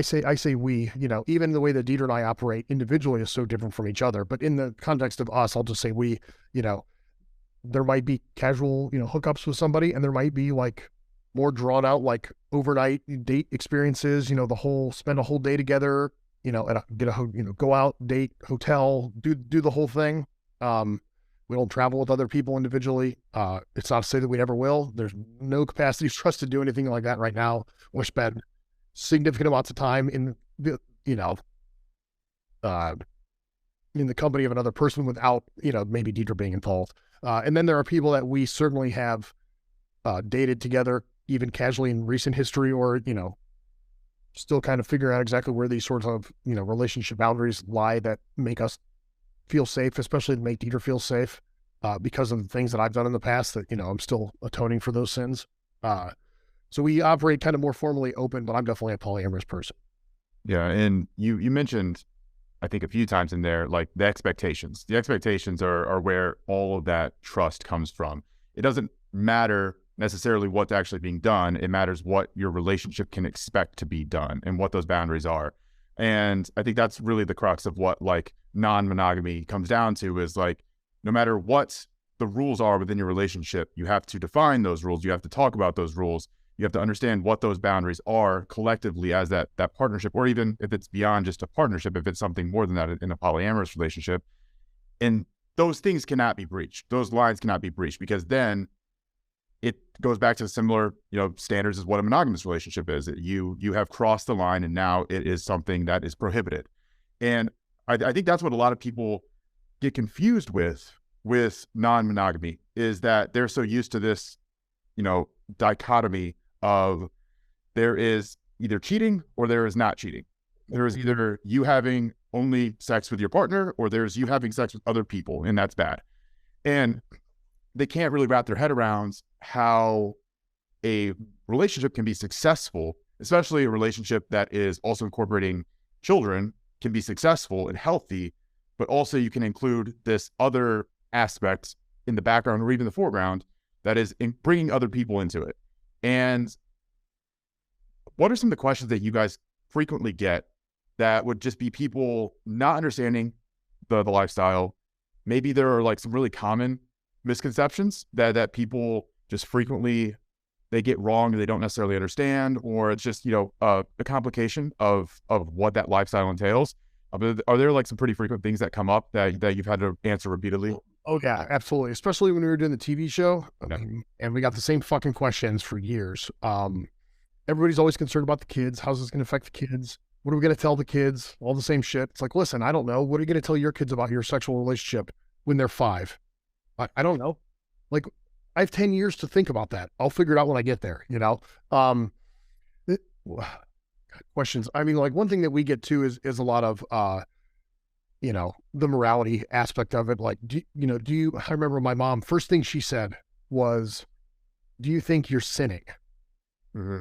say we, even the way that Dedra and I operate individually is so different from each other, but in the context of us, I'll just say we, there might be casual, hookups with somebody, and there might be like more drawn out, like overnight date experiences, spend a whole day together, go out, date, hotel, do the whole thing. We don't travel with other people individually. It's not to say that we never will. There's no capacity for us to do anything like that right now. We spend significant amounts of time in the, in the company of another person without, maybe Dedra being involved. And then there are people that we certainly have dated together, even casually in recent history, or, still kind of figuring out exactly where these sorts of, relationship boundaries lie that make us feel safe, especially to make Dedra feel safe, because of the things that I've done in the past that, I'm still atoning for those sins. So we operate kind of more formally open, but I'm definitely a polyamorous person. Yeah. And you mentioned, I think a few times in there, like the expectations. The expectations are where all of that trust comes from. It doesn't matter necessarily what's actually being done. It matters what your relationship can expect to be done and what those boundaries are. And I think that's really the crux of what like non-monogamy comes down to, is like, no matter what the rules are within your relationship, you have to define those rules. You have to talk about those rules. You have to understand what those boundaries are collectively as that partnership, or even if it's beyond just a partnership, if it's something more than that in a polyamorous relationship. And those things cannot be breached. Those lines cannot be breached, because then it goes back to similar, standards as what a monogamous relationship is. You have crossed the line, and now it is something that is prohibited. And I think that's what a lot of people get confused with non-monogamy, is that they're so used to this, dichotomy of there is either cheating or there is not cheating. There is either you having only sex with your partner, or there's you having sex with other people, and that's bad. And they can't really wrap their head around how a relationship can be successful, especially a relationship that is also incorporating children, can be successful and healthy, but also you can include this other aspect in the background or even the foreground that is in bringing other people into it. And what are some of the questions that you guys frequently get that would just be people not understanding the lifestyle? Maybe there are like some really common misconceptions that people just frequently, they get wrong, they don't necessarily understand, or it's just, a complication of what that lifestyle entails. Are there like some pretty frequent things that come up that you've had to answer repeatedly? Oh yeah, absolutely. Especially when we were doing the TV show, Yeah. And we got the same fucking questions for years. Everybody's always concerned about the kids. How's this going to affect the kids? What are we going to tell the kids? All the same shit. It's like, listen, I don't know. What are you going to tell your kids about your sexual relationship when they're 5? I don't know. Like, I have 10 years to think about that. I'll figure it out when I get there, questions. I mean, like, one thing that we get to is a lot of, the morality aspect of it. Like, I remember my mom, first thing she said was, do you think you're sinning? Mm-hmm.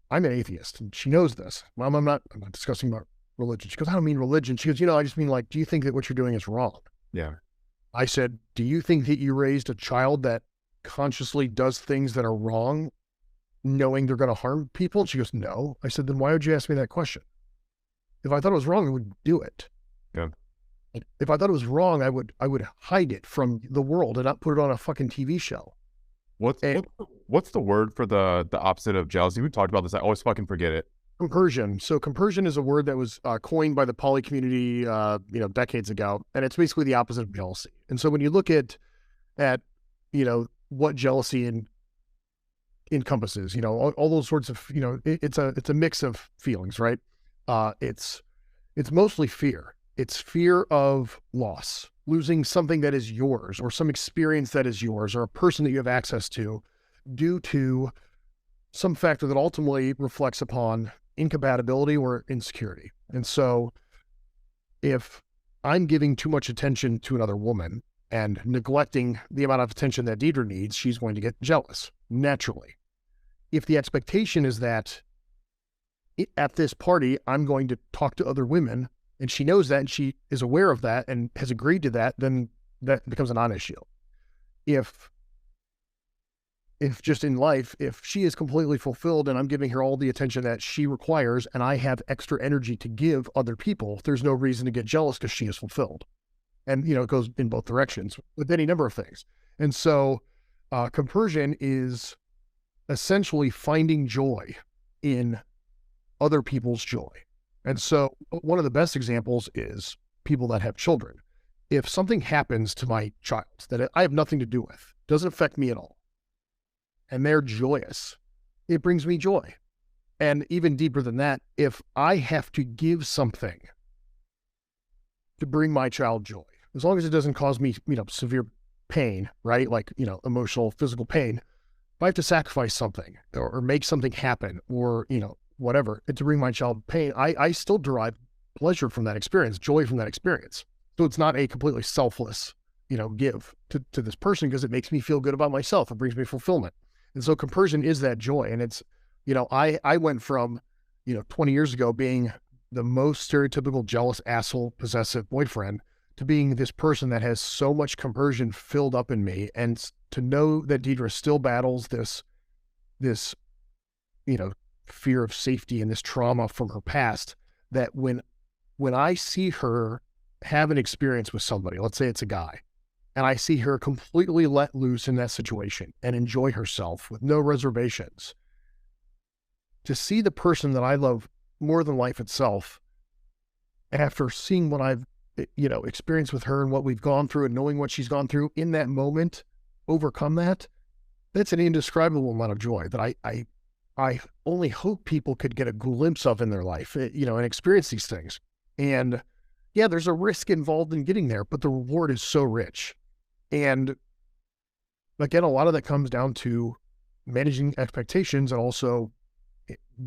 I'm an atheist, and she knows this. Mom, I'm not discussing about religion. She goes, I don't mean religion. She goes, I just mean, like, do you think that what you're doing is wrong? Yeah. I said, do you think that you raised a child that consciously does things that are wrong, knowing they're going to harm people? And she goes, no. I said, then why would you ask me that question? If I thought it was wrong, I would do it. Yeah. If I thought it was wrong, I would hide it from the world and not put it on a fucking TV show. What's the word for the opposite of jealousy? We've talked about this. I always fucking forget it. Compersion. So compersion is a word that was coined by the poly community, decades ago, and it's basically the opposite of jealousy. And so when you look at what jealousy encompasses, all those sorts of, it's a mix of feelings, right? It's mostly fear. It's fear of loss, losing something that is yours, or some experience that is yours, or a person that you have access to, due to some factor that ultimately reflects upon incompatibility or insecurity. And so if I'm giving too much attention to another woman and neglecting the amount of attention that Dedra needs, she's going to get jealous, naturally. If the expectation is that at this party, I'm going to talk to other women, and she knows that, and she is aware of that and has agreed to that, then that becomes a non-issue. If just in life, if she is completely fulfilled and I'm giving her all the attention that she requires, and I have extra energy to give other people, there's no reason to get jealous because she is fulfilled. And, it goes in both directions with any number of things. And so compersion is essentially finding joy in other people's joy. And so one of the best examples is people that have children. If something happens to my child that I have nothing to do with, doesn't affect me at all, and they're joyous, it brings me joy. And even deeper than that, if I have to give something to bring my child joy, as long as it doesn't cause me, severe pain, right? Like, emotional, physical pain. If I have to sacrifice something or make something happen or, whatever, and to bring my child pain, I still derive pleasure from that experience, joy from that experience. So it's not a completely selfless, give to this person, because it makes me feel good about myself. It brings me fulfillment. And so compersion is that joy. And it's, I went from, 20 years ago being the most stereotypical jealous, asshole, possessive boyfriend to being this person that has so much compersion filled up in me. And to know that Dedra still battles this, fear of safety and this trauma from her past, that when I see her have an experience with somebody, let's say it's a guy, and I see her completely let loose in that situation and enjoy herself with no reservations, to see the person that I love more than life itself, after seeing what I've, experienced with her and what we've gone through and knowing what she's gone through in that moment, overcome that's an indescribable amount of joy that I only hope people could get a glimpse of in their life, and experience these things. And yeah, there's a risk involved in getting there, but the reward is so rich. And again, a lot of that comes down to managing expectations and also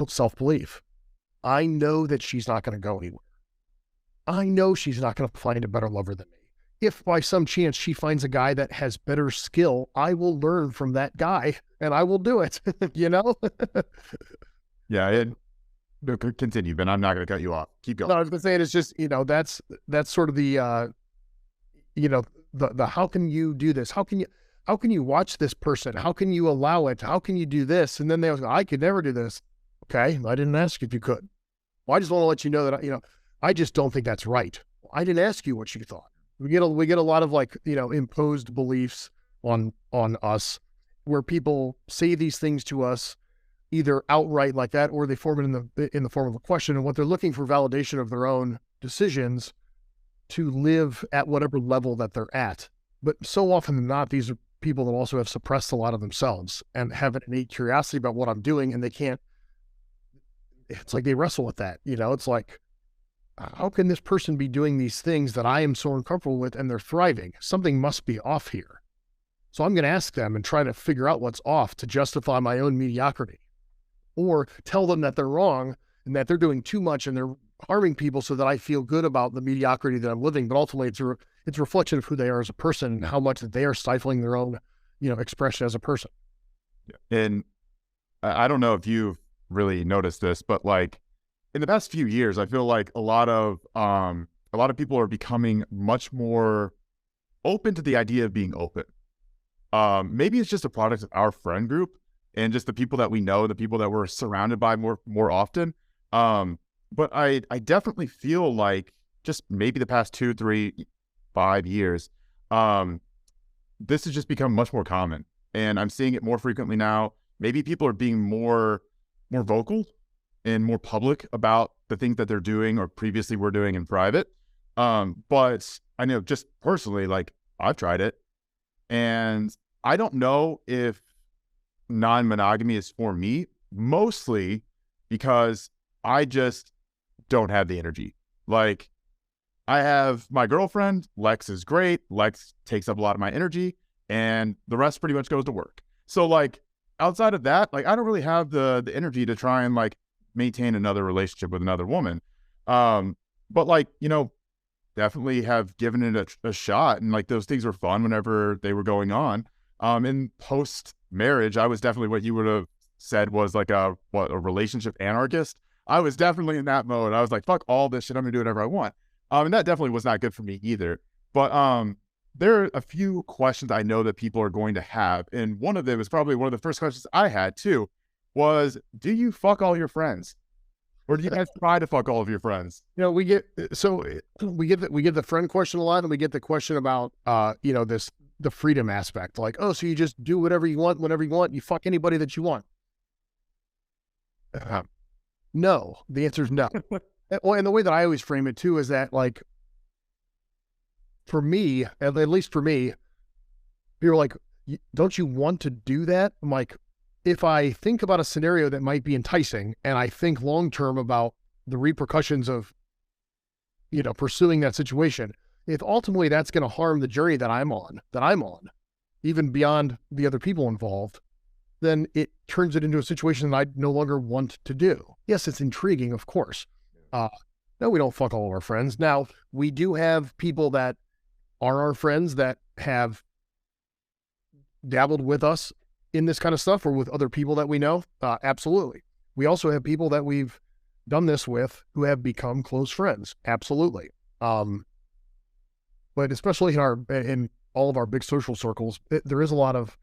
self-belief. I know that she's not going to go anywhere. I know she's not going to find a better lover than me. If by some chance she finds a guy that has better skill, I will learn from that guy and I will do it, Yeah, continue, Ben. I'm not going to cut you off. Keep going. No, I was going to say, it's just, that's sort of the, the how can you do this? How can you watch this person? How can you allow it? How can you do this? And then they go, I could never do this. Okay, I didn't ask if you could. Well, I just want to let you know that, I just don't think that's right. I didn't ask you what you thought. We get a lot of imposed beliefs on us, where people say these things to us either outright like that, or they form it in the form of a question, and what they're looking for validation of their own decisions to live at whatever level that they're at. But so often than not, these are people that also have suppressed a lot of themselves and have an innate curiosity about what I'm doing, and they can't. It's like they wrestle with that. It's like, how can this person be doing these things that I am so uncomfortable with and they're thriving? Something must be off here. So I'm going to ask them and try to figure out what's off to justify my own mediocrity, or tell them that they're wrong and that they're doing too much and they're harming people, so that I feel good about the mediocrity that I'm living. But ultimately it's a reflection of who they are as a person and how much that they are stifling their own, expression as a person. And I don't know if you've really noticed this, but like in the past few years, I feel like a lot of people are becoming much more open to the idea of being open. Maybe it's just a product of our friend group and just the people that we know, the people that we're surrounded by more often. But I definitely feel like just maybe the past 2, 3, 5 years, this has just become much more common, and I'm seeing it more frequently now. Maybe people are being more vocal and more public about the things that they're doing or previously were doing in private. But I know just personally, like, I've tried it, and I don't know if non-monogamy is for me, mostly because I just don't have the energy. Like, I have my girlfriend, Lex is great. Lex takes up a lot of my energy, and the rest pretty much goes to work. So like, outside of that, like, I don't really have the energy to try and like maintain another relationship with another woman. But like, definitely have given it a shot, and like those things were fun whenever they were going on. In post marriage, I was definitely what you would have said was like a relationship anarchist. I was definitely in that mode. I was like, fuck all this shit, I'm gonna do whatever I want. And that definitely was not good for me either. But there are a few questions I know that people are going to have, and one of them is probably one of the first questions I had too, was, do you fuck all your friends? Or do you guys try to fuck all of your friends? We get the friend question a lot, and we get the question about the freedom aspect. Like, oh, so you just do whatever you want, whenever you want, you fuck anybody that you want. No, the answer is no. Well, and the way that I always frame it too is that, like, for me, at least for me, people are like, don't you want to do that? I'm like, if I think about a scenario that might be enticing, and I think long-term about the repercussions of, pursuing that situation, if ultimately that's going to harm the journey that I'm on, even beyond the other people involved, then it turns it into a situation that I no longer want to do. Yes, it's intriguing, of course. No, we don't fuck all of our friends. Now, we do have people that are our friends that have dabbled with us in this kind of stuff or with other people that we know. Absolutely. We also have people that we've done this with who have become close friends. Absolutely. But especially in all of our big social circles, there is a lot of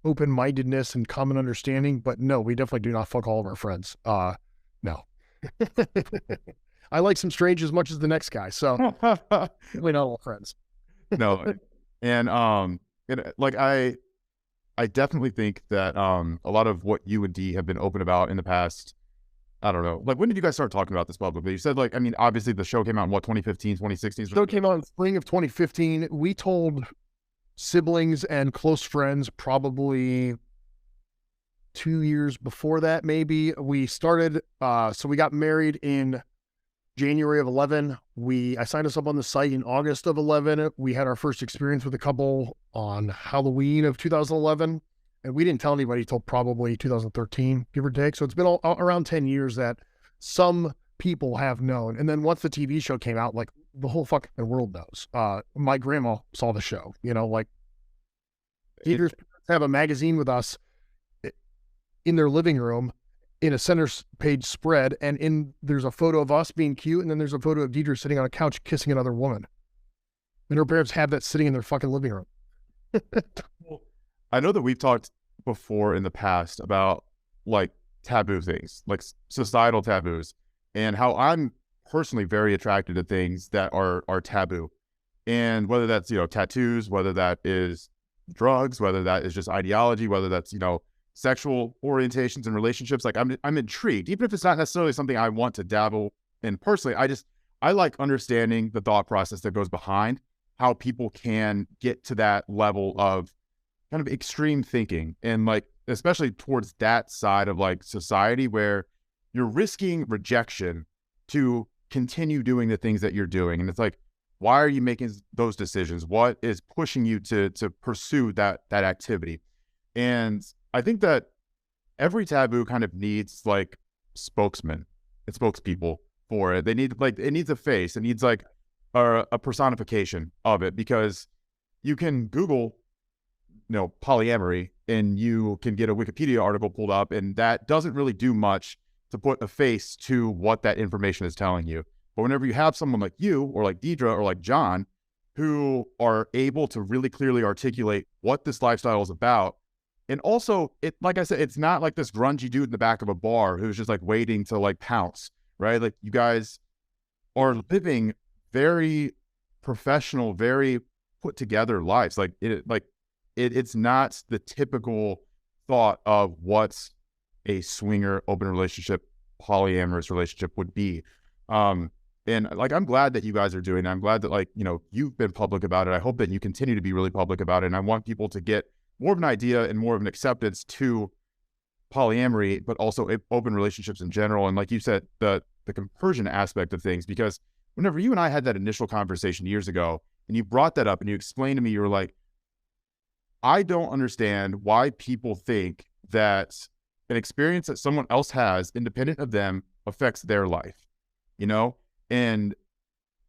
open-mindedness and common understanding, but no, we definitely do not fuck all of our friends. No. I like some strange as much as the next guy, so we're not all friends. No. And like I definitely think that a lot of what you and D have been open about in the past, I don't know, like when did you guys start talking about this publicly? You said, like, I mean, obviously the show came out in what, 2015, 2016? The show came out in spring of 2015. We told siblings and close friends probably 2 years before that, maybe. We started, so we got married in January of 11. I signed us up on the site in August of 11. We had our first experience with a couple on Halloween of 2011. And we didn't tell anybody until probably 2013, give or take. So it's been around 10 years that some people have known. And then once the TV show came out, like the whole fucking world knows. My grandma saw the show, like Dedra's parents have a magazine with us in their living room in a center page spread. And there's a photo of us being cute. And then there's a photo of Dedra sitting on a couch kissing another woman. And her parents have that sitting in their fucking living room. I know that we've talked before in the past about like taboo things, like societal taboos, and how I'm personally very attracted to things that are taboo. And whether that's, tattoos, whether that is drugs, whether that is just ideology, whether that's, sexual orientations and relationships, like I'm intrigued, even if it's not necessarily something I want to dabble in personally. I like understanding the thought process that goes behind how people can get to that level of kind of extreme thinking, and like especially towards that side of like society where you're risking rejection to continue doing the things that you're doing. And it's like, why are you making those decisions? What is pushing you to pursue that activity? And I think that every taboo kind of needs like spokesmen and spokespeople for it. They need it needs a face. It needs like a personification of it, because you can Google polyamory and you can get a Wikipedia article pulled up, and that doesn't really do much to put a face to what that information is telling you. But whenever you have someone like you or like Dedra or like John who are able to really clearly articulate what this lifestyle is about, and also like I said, it's not like this grungy dude in the back of a bar who's just like waiting to like pounce, right? Like you guys are living very professional, very put together lives. Like it's not the typical thought of what a swinger, open relationship, polyamorous relationship would be. And like, I'm glad that you guys are doing that. I'm glad that like, you've been public about it. I hope that you continue to be really public about it. And I want people to get more of an idea and more of an acceptance to polyamory, but also open relationships in general. And like you said, the compersion aspect of things, because whenever you and I had that initial conversation years ago, and you brought that up and you explained to me, you were like, I don't understand why people think that an experience that someone else has independent of them affects their life, and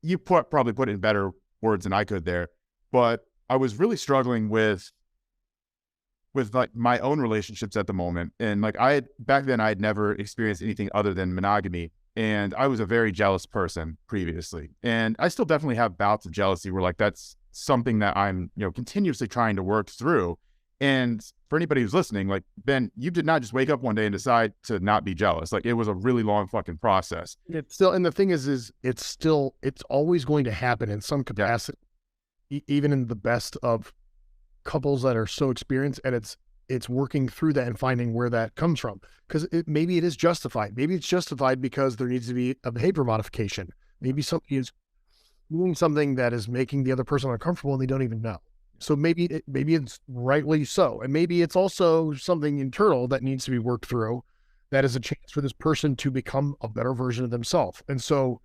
you probably put it in better words than I could there, but I was really struggling with like my own relationships at the moment. And like back then I had never experienced anything other than monogamy. And I was a very jealous person previously. And I still definitely have bouts of jealousy where like, that's something that I'm, continuously trying to work through. And for anybody who's listening, like, Ben, you did not just wake up one day and decide to not be jealous. Like, it was a really long fucking process. It's still, and the thing is it's always going to happen in some capacity, even in the best of couples that are so experienced, and it's working through that and finding where that comes from. Because maybe it is justified. Maybe it's justified because there needs to be a behavior modification. Maybe somebody is doing something that is making the other person uncomfortable and they don't even know. So maybe it's rightly so. And maybe it's also something internal that needs to be worked through, that is a chance for this person to become a better version of themselves. And so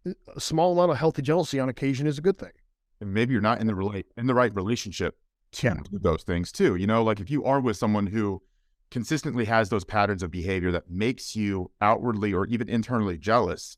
a small amount of healthy jealousy on occasion is a good thing. And maybe you're not in the right relationship to do those things too. You know, like if you are with someone who consistently has those patterns of behavior that makes you outwardly or even internally jealous,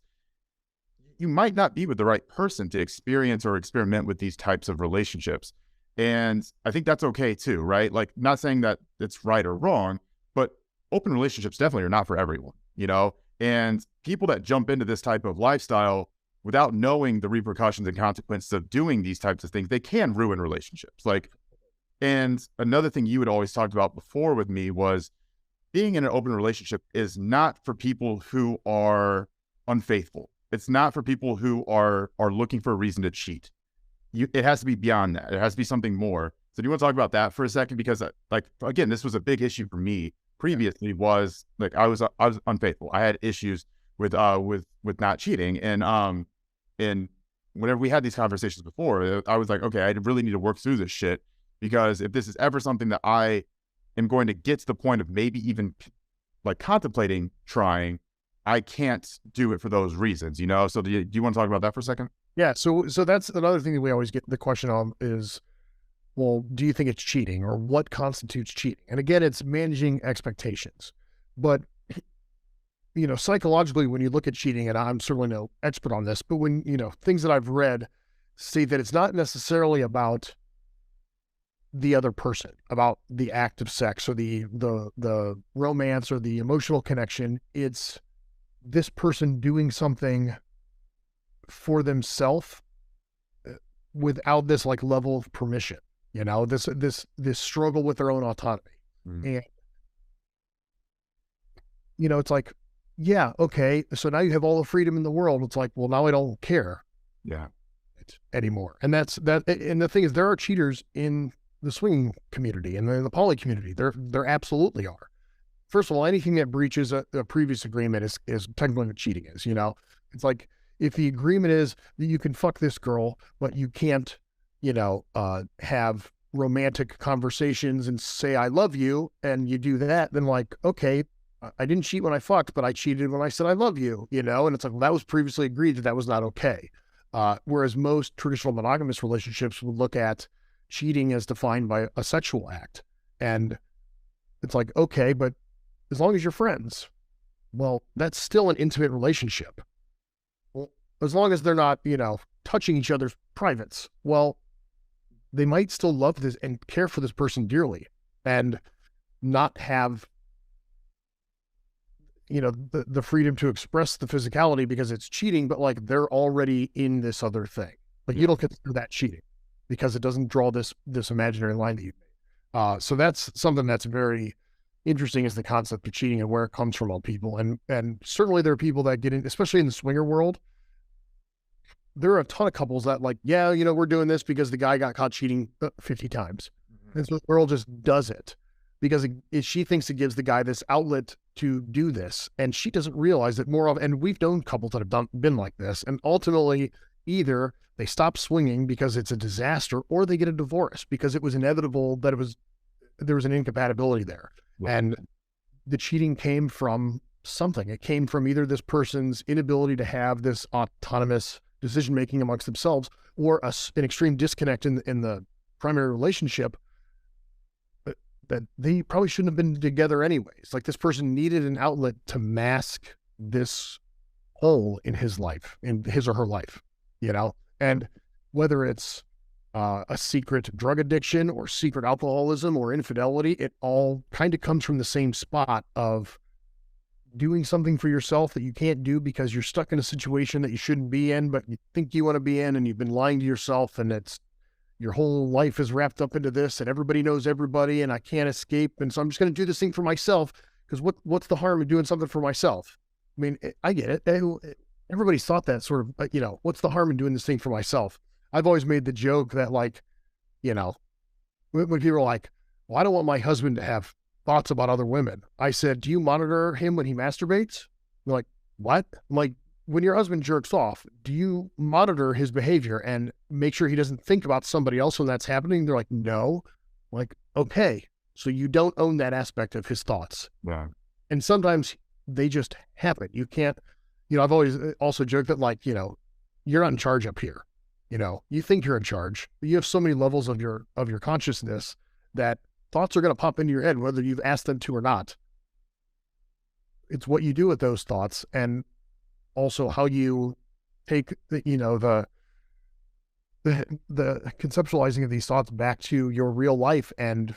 you might not be with the right person to experience or experiment with these types of relationships. And I think that's okay too, right? Like, not saying that it's right or wrong, but open relationships definitely are not for everyone, you know? And people that jump into this type of lifestyle without knowing the repercussions and consequences of doing these types of things, they can ruin relationships. Like, and another thing you had always talked about before with me was being in an open relationship is not for people who are unfaithful. It's not for people who are looking for a reason to cheat. It has to be beyond that. It has to be something more. So do you want to talk about that for a second? Because like, again, this was a big issue for me previously. Was like, I was unfaithful. I had issues with not cheating. And whenever we had these conversations before, I was like, okay, I really need to work through this shit, because if this is ever something that I am going to get to the point of maybe even like contemplating trying, I can't do it for those reasons, you know? So do you want to talk about that for a second? Yeah. So that's another thing that we always get the question on is, well, do you think it's cheating, or what constitutes cheating? And again, it's managing expectations. But, you know, psychologically, when you look at cheating, and I'm certainly no expert on this, but when, you know, things that I've read say that it's not necessarily about the other person, about the act of sex or the romance or the emotional connection. It's this person doing something for themselves without this like level of permission, you know, this struggle with their own autonomy. And, you know, it's like, yeah, okay, so now you have all the freedom in the world. It's like, well, now I don't care anymore. And that's that. And the thing is, there are cheaters in the swinging community and in the poly community. There absolutely are. First of all, anything that breaches a previous agreement is technically what cheating is, you know? It's like, if the agreement is that you can fuck this girl, but you can't, you know, have romantic conversations and say, I love you, and you do that, then like, okay, I didn't cheat when I fucked, but I cheated when I said, I love you, you know? And it's like, well, that was previously agreed that was not okay. Whereas most traditional monogamous relationships would look at cheating as defined by a sexual act. And it's like, okay, but as long as you're friends, well, that's still an intimate relationship. Well, as long as they're not, you know, touching each other's privates, well, they might still love this and care for this person dearly and not have, you know, the freedom to express the physicality because it's cheating, but like they're already in this other thing. Like, you don't consider that cheating because it doesn't draw this imaginary line that you made. So that's something that's very interesting, is the concept of cheating and where it comes from on people. And certainly there are people that get in, especially in the swinger world. There are a ton of couples that like, yeah, you know, we're doing this because the guy got caught cheating 50 times. And so the girl just does it because she thinks it gives the guy this outlet to do this. And she doesn't realize that more of, and we've known couples that have been like this. And ultimately, either they stop swinging because it's a disaster, or they get a divorce because it was inevitable that there was an incompatibility there. Right. And the cheating came from something. It came from either this person's inability to have this autonomous decision-making amongst themselves, or an extreme disconnect in the primary relationship that they probably shouldn't have been together anyways. Like, this person needed an outlet to mask this hole in his life, in his or her life, you know? And whether it's a secret drug addiction or secret alcoholism or infidelity, it all kind of comes from the same spot of doing something for yourself that you can't do because you're stuck in a situation that you shouldn't be in, but you think you want to be in, and you've been lying to yourself, and it's your whole life is wrapped up into this, and everybody knows everybody, and I can't escape. And so I'm just going to do this thing for myself, because what's the harm in doing something for myself? I mean, I get it. Everybody's thought that sort of, you know, what's the harm in doing this thing for myself? I've always made the joke that, like, you know, when people are like, well, I don't want my husband to have thoughts about other women. I said, do you monitor him when he masturbates? They're like, what? I'm like, when your husband jerks off, do you monitor his behavior and make sure he doesn't think about somebody else when that's happening? They're like, no. I'm like, okay, so you don't own that aspect of his thoughts. Yeah. And sometimes they just happen. You can't, you know, I've always also joked that, like, you know, you're not in charge up here. You think you're in charge, but you have so many levels of your consciousness that thoughts are going to pop into your head, whether you've asked them to or not. It's what you do with those thoughts, and also how you take the conceptualizing of these thoughts back to your real life and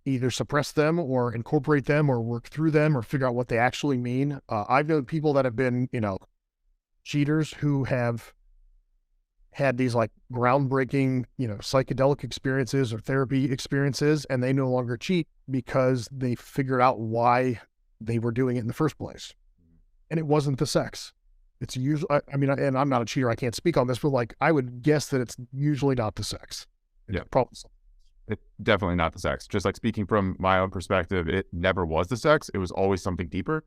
either suppress them or incorporate them or work through them or figure out what they actually mean. I've known people that have been, cheaters who have had these like groundbreaking, psychedelic experiences or therapy experiences, and they no longer cheat because they figured out why they were doing it in the first place. And it wasn't the sex. It's usually, and I'm not a cheater, I can't speak on this, but like, I would guess that it's usually not the sex. It's probably something. It's definitely not the sex. Just like speaking from my own perspective, it never was the sex. It was always something deeper,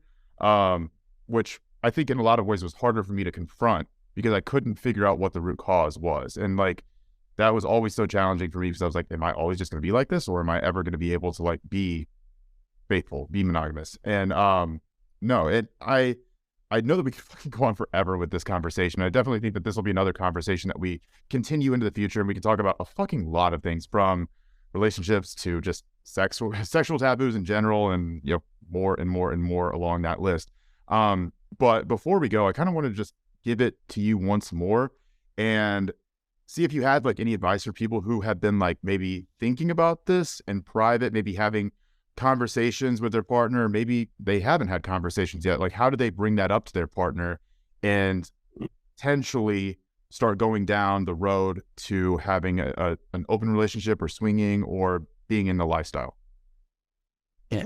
which I think in a lot of ways was harder for me to confront because I couldn't figure out what the root cause was. And like, that was always so challenging for me because I was like, am I always just going to be like this? Or am I ever going to be able to like be faithful, be monogamous? And no, I know that we could fucking go on forever with this conversation. I definitely think that this will be another conversation that we continue into the future, and we can talk about a fucking lot of things, from relationships to just sexual taboos in general, and more and more and more along that list. But before we go, I kind of want to just give it to you once more and see if you had like any advice for people who have been like maybe thinking about this in private, maybe having conversations with their partner, maybe they haven't had conversations yet. Like, how do they bring that up to their partner and potentially start going down the road to having an open relationship or swinging or being in the lifestyle?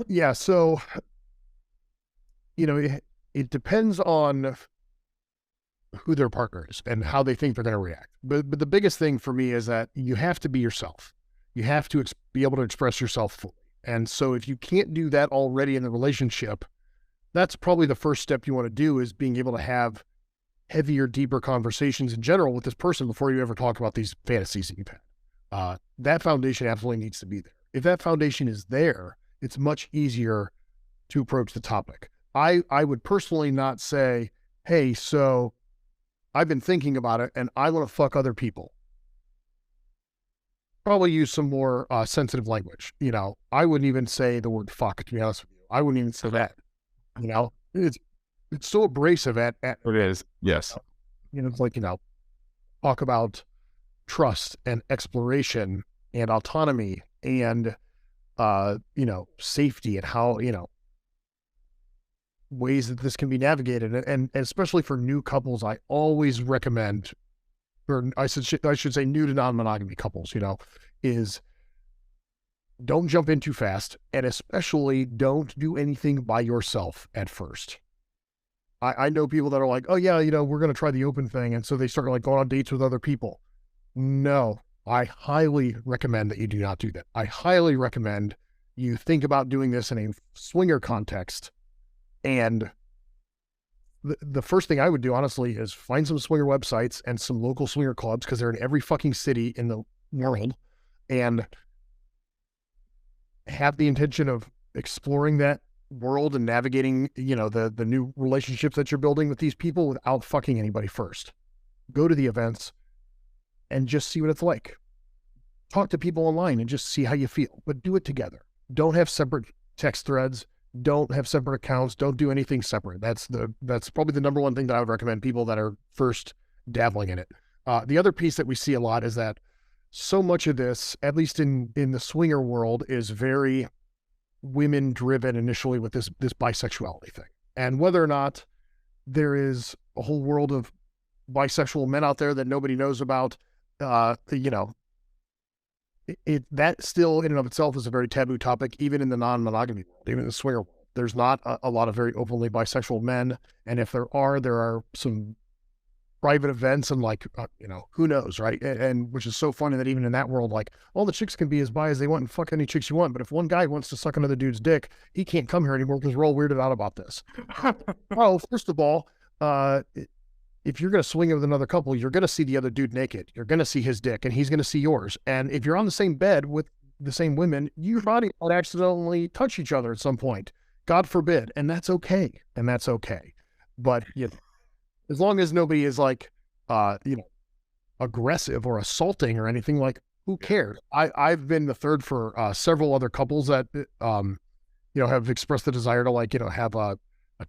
Yeah. So, it depends on who their partner is and how they think they're going to react. But the biggest thing for me is that you have to be yourself. You have to be able to express yourself fully. And so if you can't do that already in the relationship, that's probably the first step you want to do, is being able to have heavier, deeper conversations in general with this person before you ever talk about these fantasies that you've had. That foundation absolutely needs to be there. If that foundation is there, it's much easier to approach the topic. I would personally not say, hey, so I've been thinking about it and I want to fuck other people. Probably use some more sensitive language. I wouldn't even say the word fuck, to be honest with you. I wouldn't even say that. It's so abrasive at it is. Yes. It's like, talk about trust and exploration and autonomy and, safety and how, ways that this can be navigated. And especially for new couples, I always recommend, or I should say new to non-monogamy couples, is don't jump in too fast, and especially don't do anything by yourself at first. I know people that are like, oh yeah, we're going to try the open thing. And so they start like going on dates with other people. No, I highly recommend that you do not do that. I highly recommend you think about doing this in a swinger context. And the first thing I would do, honestly, is find some swinger websites and some local swinger clubs, because they're in every fucking city in the world, and have the intention of exploring that world and navigating, the new relationships that you're building with these people without fucking anybody first. Go to the events and just see what it's like. Talk to people online and just see how you feel, but do it together. Don't have separate text threads. Don't have separate accounts. Don't do anything separate. That's probably the number one thing that I would recommend people that are first dabbling in it. The other piece that we see a lot is that so much of this, at least in the swinger world, is very women driven initially with this bisexuality thing. And whether or not there is a whole world of bisexual men out there that nobody knows about, that still in and of itself is a very taboo topic, even in the non-monogamy world, even in the swinger world. There's not a lot of very openly bisexual men. And if there are some private events and who knows, right? And which is so funny that even in that world, like, all the chicks can be as bi as they want and fuck any chicks you want. But if one guy wants to suck another dude's dick, he can't come here anymore because we're all weirded out about this. Well, first of all, if you're going to swing with another couple, you're going to see the other dude naked. You're going to see his dick and he's going to see yours. And if you're on the same bed with the same women, your body might accidentally touch each other at some point. God forbid. And that's okay. But as long as nobody is like aggressive or assaulting or anything. Like, who cares? I've been the third for several other couples that have expressed the desire to, like, have a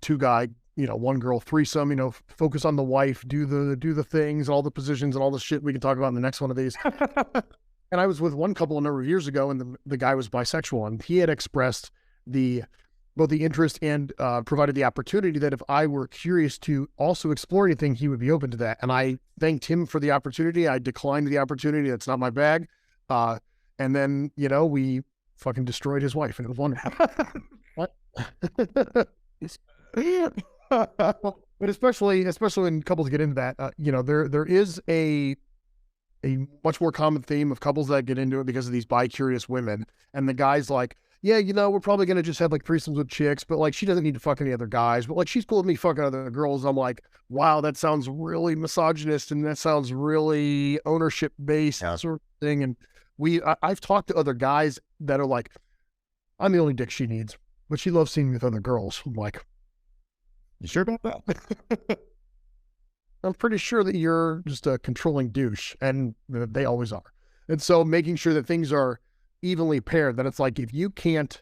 two guy, one girl threesome, focus on the wife, do the things, all the positions and all the shit we can talk about in the next one of these. And I was with one couple a number of years ago, and the guy was bisexual, and he had expressed both the interest and provided the opportunity that if I were curious to also explore anything, he would be open to that. And I thanked him for the opportunity. I declined the opportunity. That's not my bag. And then, we fucking destroyed his wife, and it was wonderful. What? But especially when couples get into that, there is a much more common theme of couples that get into it because of these bi-curious women. And the guy's like, yeah, we're probably going to just have like threesomes with chicks, but like, she doesn't need to fuck any other guys, but like, she's cool with me fucking other girls. I'm like, wow, that sounds really misogynist, and that sounds really ownership based sort of thing. And I've talked to other guys that are like, I'm the only dick she needs, but she loves seeing me with other girls. I'm like, you sure about that? I'm pretty sure that you're just a controlling douche, and they always are. And so making sure that things are evenly paired, that it's like, if you can't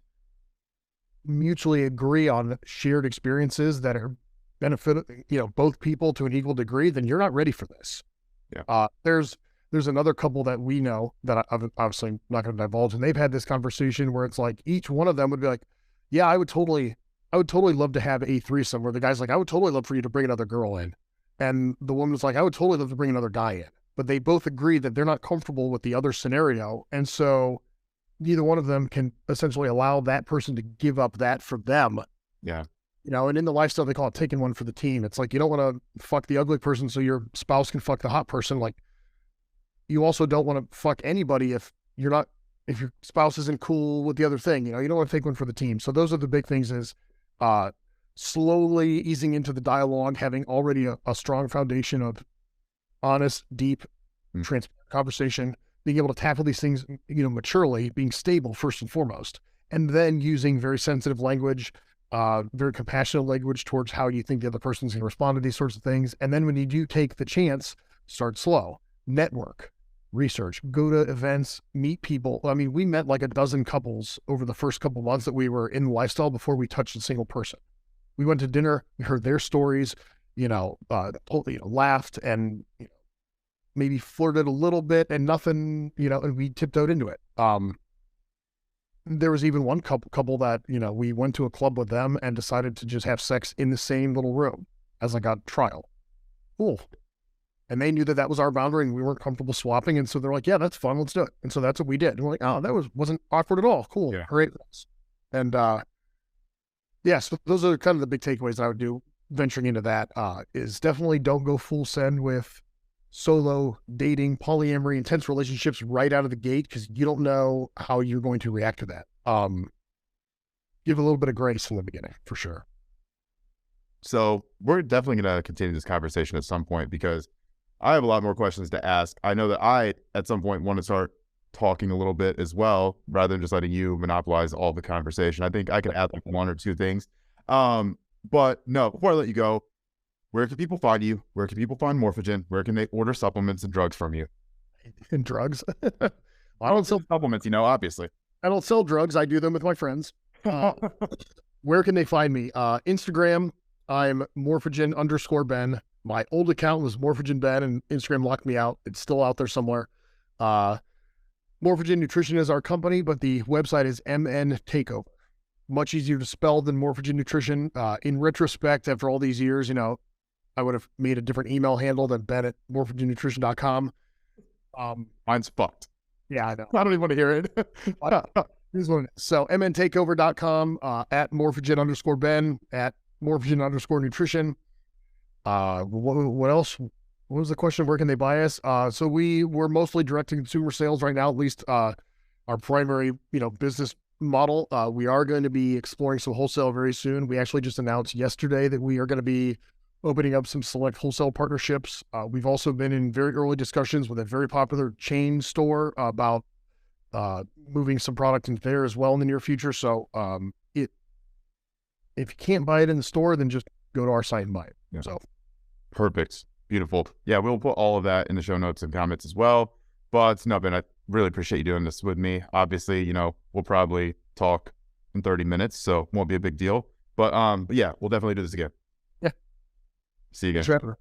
mutually agree on shared experiences that are benefit, both people to an equal degree, then you're not ready for this. Yeah. There's another couple that we know that I'm obviously not going to divulge, and they've had this conversation where it's like, each one of them would be like, yeah, I would totally love to have a threesome, where the guy's like, I would totally love for you to bring another girl in. And the woman was like, I would totally love to bring another guy in. But they both agree that they're not comfortable with the other scenario. And so neither one of them can essentially allow that person to give up that for them. Yeah. And in the lifestyle, they call it taking one for the team. It's like, you don't want to fuck the ugly person so your spouse can fuck the hot person. Like, you also don't want to fuck anybody if your spouse isn't cool with the other thing. You don't want to take one for the team. So those are the big things, is slowly easing into the dialogue, having already a strong foundation of honest, deep, transparent conversation, being able to tackle these things, maturely, being stable first and foremost, and then using very sensitive language, very compassionate language towards how you think the other person's going to respond to these sorts of things. And then when you do take the chance, start slow, network, research, go to events, meet people. I mean, we met like a dozen couples over the first couple months that we were in the lifestyle before we touched a single person. We went to dinner, we heard their stories, laughed and maybe flirted a little bit, and nothing, and we tiptoed into it. There was even one couple that, we went to a club with them and decided to just have sex in the same little room as like a trial. Cool. And they knew that was our boundary and we weren't comfortable swapping. And so they're like, yeah, that's fun. Let's do it. And so that's what we did. And we're like, oh, that wasn't awkward at all. Cool. Yeah. Great. And, so those are kind of the big takeaways I would do venturing into that, is definitely don't go full send with solo dating, polyamory, intense relationships right out of the gate, because you don't know how you're going to react to that. Give a little bit of grace in the beginning, for sure. So we're definitely going to continue this conversation at some point, because I have a lot more questions to ask. I know that I, at some point, want to start talking a little bit as well, rather than just letting you monopolize all the conversation. I think I could add like one or two things. But no, before I let you go, where can people find you? Where can people find Morphogen? Where can they order supplements and drugs from you? And drugs? I don't sell supplements, obviously. I don't sell drugs. I do them with my friends. Where can they find me? Instagram, I'm Morphogen_Ben. My old account was Morphogen Ben, and Instagram locked me out. It's still out there somewhere. Morphogen Nutrition is our company, but the website is MN TAKEOVER. Much easier to spell than Morphogen Nutrition. In retrospect, after all these years, I would have made a different email handle than ben@morphogennutrition.com. Mine's fucked. Yeah, I know. I don't even want to hear it. Here's one. So mntakeover.com, at Morphogen_Ben, at Morphogen_nutrition. What else? What was the question? Where can they buy us? So we're mostly direct to consumer sales right now, at least our primary, business model. We are going to be exploring some wholesale very soon. We actually just announced yesterday that we are going to be opening up some select wholesale partnerships. We've also been in very early discussions with a very popular chain store about moving some product into there as well in the near future. So if you can't buy it in the store, then just go to our site and buy it. Yeah. So perfect. Beautiful. Yeah, we'll put all of that in the show notes and comments as well. But no, Ben, I really appreciate you doing this with me. Obviously, you know, we'll probably talk in 30 minutes, so won't be a big deal. But yeah, we'll definitely do this again. Yeah. See you again. Thanks, Trevor.